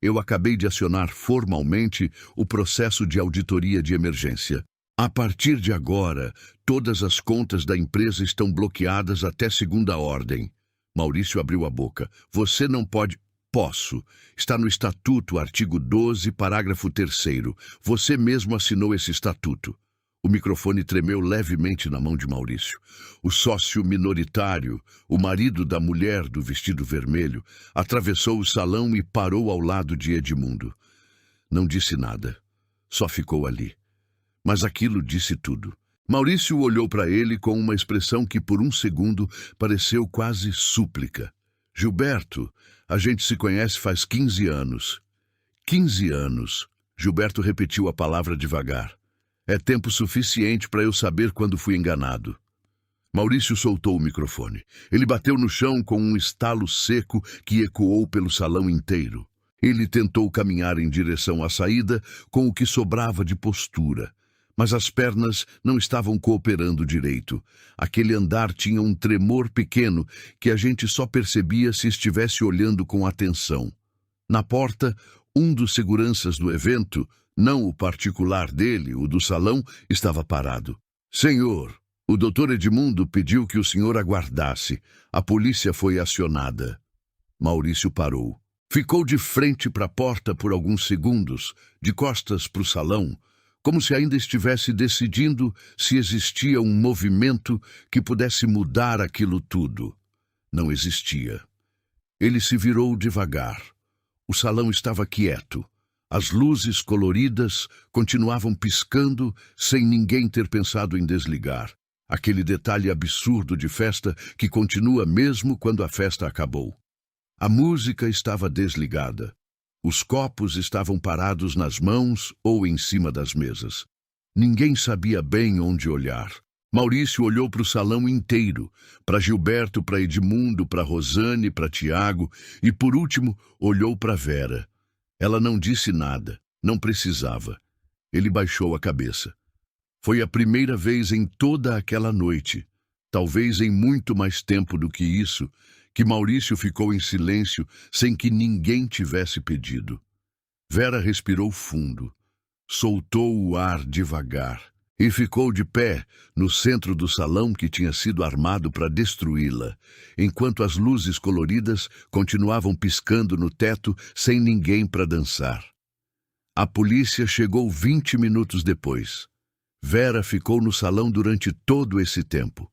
Eu acabei de acionar formalmente o processo de auditoria de emergência. A partir de agora, todas as contas da empresa estão bloqueadas até segunda ordem." Maurício abriu a boca. "Você não pode..." "Posso. Está no Estatuto, artigo 12, parágrafo 3º. Você mesmo assinou esse estatuto." O microfone tremeu levemente na mão de Maurício. O sócio minoritário, o marido da mulher do vestido vermelho, atravessou o salão e parou ao lado de Edmundo. Não disse nada. Só ficou ali. Mas aquilo disse tudo. Maurício olhou para ele com uma expressão que por um segundo pareceu quase súplica. "Gilberto, a gente se conhece faz 15 anos. 15 anos. Gilberto repetiu a palavra devagar. "É tempo suficiente para eu saber quando fui enganado." Maurício soltou o microfone. Ele bateu no chão com um estalo seco que ecoou pelo salão inteiro. Ele tentou caminhar em direção à saída com o que sobrava de postura, mas as pernas não estavam cooperando direito. Aquele andar tinha um tremor pequeno que a gente só percebia se estivesse olhando com atenção. Na porta, um dos seguranças do evento, Não o particular dele, o do salão, estava parado. Senhor, o doutor Edmundo pediu que o senhor aguardasse. A polícia foi acionada. Maurício parou. Ficou de frente para a porta por alguns segundos, de costas para o salão, como se ainda estivesse decidindo se existia um movimento que pudesse mudar aquilo tudo. Não existia. Ele se virou devagar. O salão estava quieto. As luzes coloridas continuavam piscando sem ninguém ter pensado em desligar. Aquele detalhe absurdo de festa que continua mesmo quando a festa acabou. A música estava desligada. Os copos estavam parados nas mãos ou em cima das mesas. Ninguém sabia bem onde olhar. Maurício olhou para o salão inteiro, para Gilberto, para Edmundo, para Rosane, para Tiago e, por último, olhou para Vera. Ela não disse nada, não precisava. Ele baixou a cabeça. Foi a primeira vez em toda aquela noite, talvez em muito mais tempo do que isso, que Maurício ficou em silêncio sem que ninguém tivesse pedido. Vera respirou fundo, soltou o ar devagar e ficou de pé no centro do salão que tinha sido armado para destruí-la, enquanto as luzes coloridas continuavam piscando no teto sem ninguém para dançar. A polícia chegou 20 minutos depois. Vera ficou no salão durante todo esse tempo.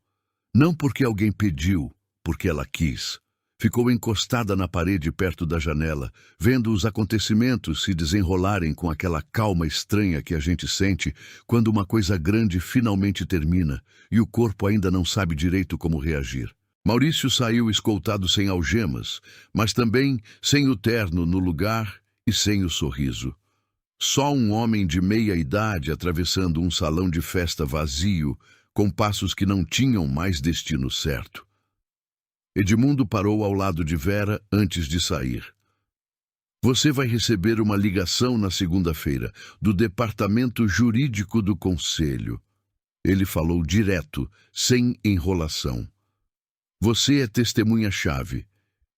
Não porque alguém pediu, porque ela quis. Ficou encostada na parede perto da janela, vendo os acontecimentos se desenrolarem com aquela calma estranha que a gente sente quando uma coisa grande finalmente termina e o corpo ainda não sabe direito como reagir. Maurício saiu escoltado sem algemas, mas também sem o terno no lugar e sem o sorriso. Só um homem de meia idade atravessando um salão de festa vazio, com passos que não tinham mais destino certo. Edmundo parou ao lado de Vera antes de sair. Você vai receber uma ligação na segunda-feira, do departamento jurídico do conselho. Ele falou direto, sem enrolação. Você é testemunha-chave,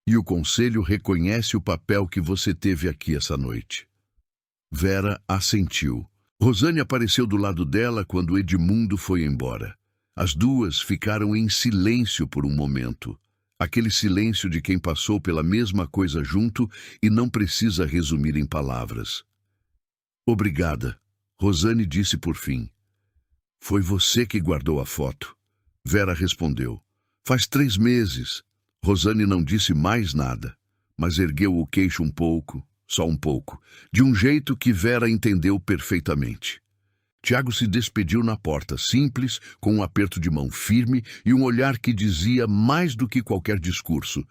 e o conselho reconhece o papel que você teve aqui essa noite. Vera assentiu. Rosane apareceu do lado dela quando Edmundo foi embora. As duas ficaram em silêncio por um momento. Aquele silêncio de quem passou pela mesma coisa junto e não precisa resumir em palavras. Obrigada, Rosane disse por fim. Foi você que guardou a foto. Vera respondeu. Faz 3 meses. Rosane não disse mais nada, mas ergueu o queixo um pouco, só um pouco, de um jeito que Vera entendeu perfeitamente. Tiago se despediu na porta, simples, com um aperto de mão firme e um olhar que dizia mais do que qualquer discurso.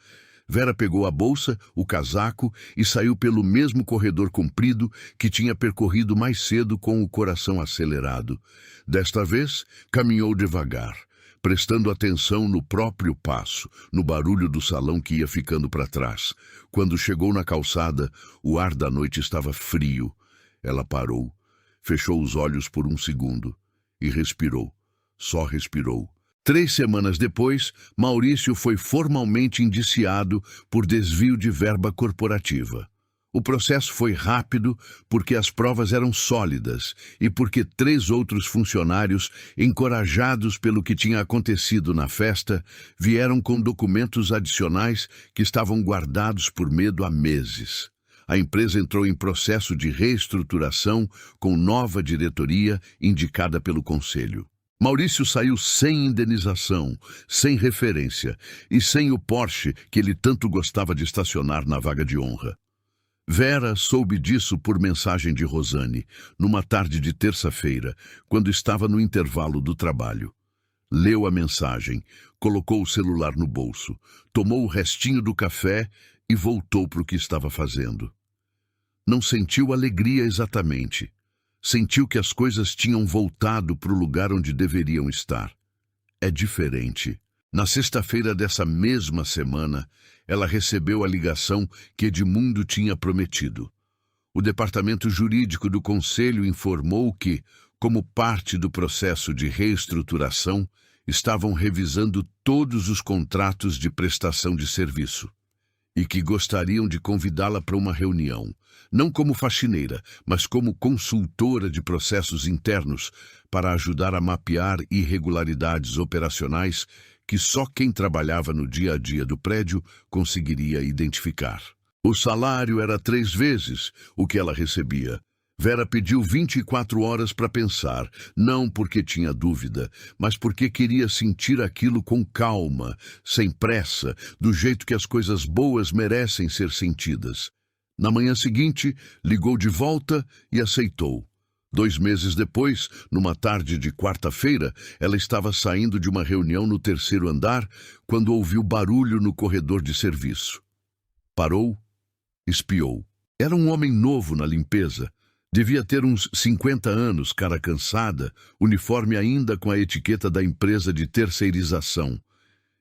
Vera pegou a bolsa, o casaco e saiu pelo mesmo corredor comprido que tinha percorrido mais cedo com o coração acelerado. Desta vez, caminhou devagar, prestando atenção no próprio passo, no barulho do salão que ia ficando para trás. Quando chegou na calçada, o ar da noite estava frio. Ela parou, fechou os olhos por um segundo e respirou. Só respirou. 3 semanas depois, Maurício foi formalmente indiciado por desvio de verba corporativa. O processo foi rápido porque as provas eram sólidas e porque 3 outros funcionários, encorajados pelo que tinha acontecido na festa, vieram com documentos adicionais que estavam guardados por medo há meses. A empresa entrou em processo de reestruturação com nova diretoria indicada pelo conselho. Maurício saiu sem indenização, sem referência e sem o Porsche que ele tanto gostava de estacionar na vaga de honra. Vera soube disso por mensagem de Rosane, numa tarde de terça-feira, quando estava no intervalo do trabalho. Leu a mensagem, colocou o celular no bolso, tomou o restinho do café e voltou para o que estava fazendo. Não sentiu alegria exatamente. Sentiu que as coisas tinham voltado para o lugar onde deveriam estar. É diferente. Na sexta-feira dessa mesma semana, ela recebeu a ligação que Edmundo tinha prometido. O departamento jurídico do conselho informou que, como parte do processo de reestruturação, estavam revisando todos os contratos de prestação de serviço. e que gostariam de convidá-la para uma reunião, não como faxineira, mas como consultora de processos internos para ajudar a mapear irregularidades operacionais que só quem trabalhava no dia a dia do prédio conseguiria identificar. O salário era 3 vezes o que ela recebia. Vera pediu 24 horas para pensar, não porque tinha dúvida, mas porque queria sentir aquilo com calma, sem pressa, do jeito que as coisas boas merecem ser sentidas. Na manhã seguinte, ligou de volta e aceitou. 2 meses depois, numa tarde de quarta-feira, ela estava saindo de uma reunião no 3º andar quando ouviu barulho no corredor de serviço. Parou, espiou. Era um homem novo na limpeza. Devia ter uns 50 anos, cara cansada, uniforme ainda com a etiqueta da empresa de terceirização.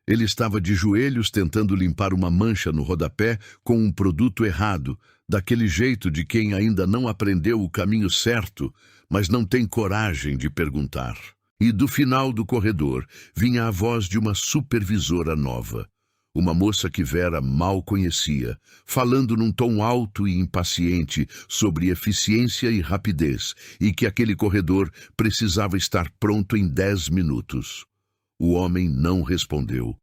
Ele estava de joelhos tentando limpar uma mancha no rodapé com um produto errado, daquele jeito de quem ainda não aprendeu o caminho certo, mas não tem coragem de perguntar. E do final do corredor vinha a voz de uma supervisora nova. Uma moça que Vera mal conhecia, falando num tom alto e impaciente sobre eficiência e rapidez, e que aquele corredor precisava estar pronto em 10 minutos. O homem não respondeu.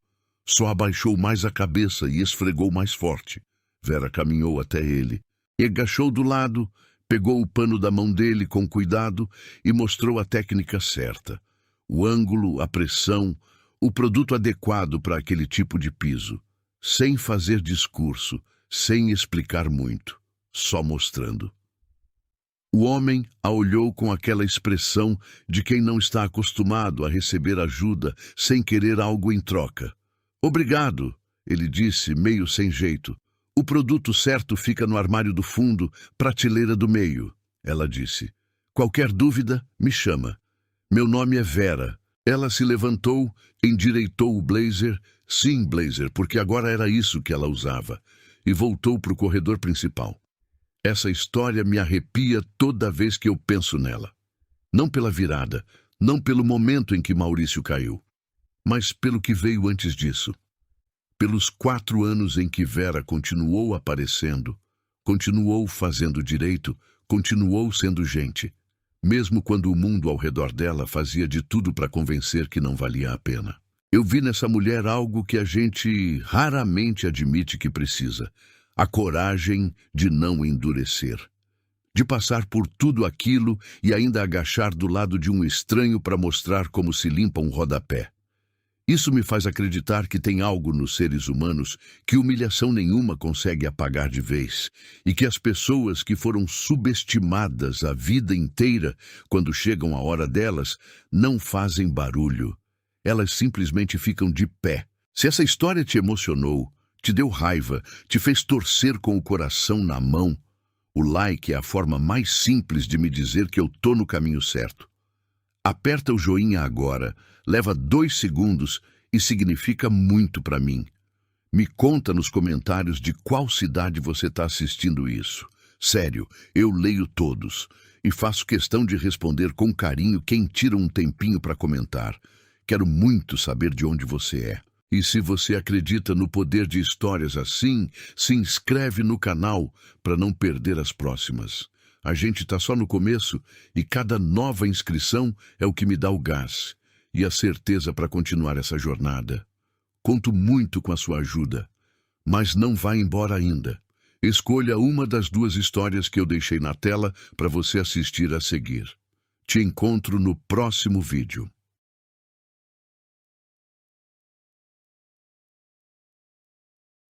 Só abaixou mais a cabeça e esfregou mais forte. Vera caminhou até ele. E agachou do lado, pegou o pano da mão dele com cuidado e mostrou a técnica certa. O ângulo, a pressão, o produto adequado para aquele tipo de piso. Sem fazer discurso, sem explicar muito, só mostrando. O homem a olhou com aquela expressão de quem não está acostumado a receber ajuda sem querer algo em troca. Obrigado, ele disse, meio sem jeito. O produto certo fica no armário do fundo, prateleira do meio, ela disse. Qualquer dúvida, me chama. Meu nome é Vera. Ela se levantou, endireitou o blazer, sim, blazer, porque agora era isso que ela usava, e voltou para o corredor principal. Essa história me arrepia toda vez que eu penso nela. Não pela virada, não pelo momento em que Maurício caiu, mas pelo que veio antes disso. Pelos 4 anos em que Vera continuou aparecendo, continuou fazendo direito, continuou sendo gente, mesmo quando o mundo ao redor dela fazia de tudo para convencer que não valia a pena. Eu vi nessa mulher algo que a gente raramente admite que precisa: a coragem de não endurecer, de passar por tudo aquilo e ainda agachar do lado de um estranho para mostrar como se limpa um rodapé. Isso me faz acreditar que tem algo nos seres humanos que humilhação nenhuma consegue apagar de vez, e que as pessoas que foram subestimadas a vida inteira, quando chegam a hora delas, não fazem barulho. Elas simplesmente ficam de pé. Se essa história te emocionou, te deu raiva, te fez torcer com o coração na mão, o like é a forma mais simples de me dizer que eu tô no caminho certo. Aperta o joinha agora, leva 2 segundos e significa muito para mim. Me conta nos comentários de qual cidade você está assistindo isso. Sério, eu leio todos e faço questão de responder com carinho quem tira um tempinho para comentar. Quero muito saber de onde você é. E se você acredita no poder de histórias assim, se inscreve no canal para não perder as próximas. A gente está só no começo e cada nova inscrição é o que me dá o gás e a certeza para continuar essa jornada. Conto muito com a sua ajuda, mas não vá embora ainda. Escolha uma das 2 histórias que eu deixei na tela para você assistir a seguir. Te encontro no próximo vídeo.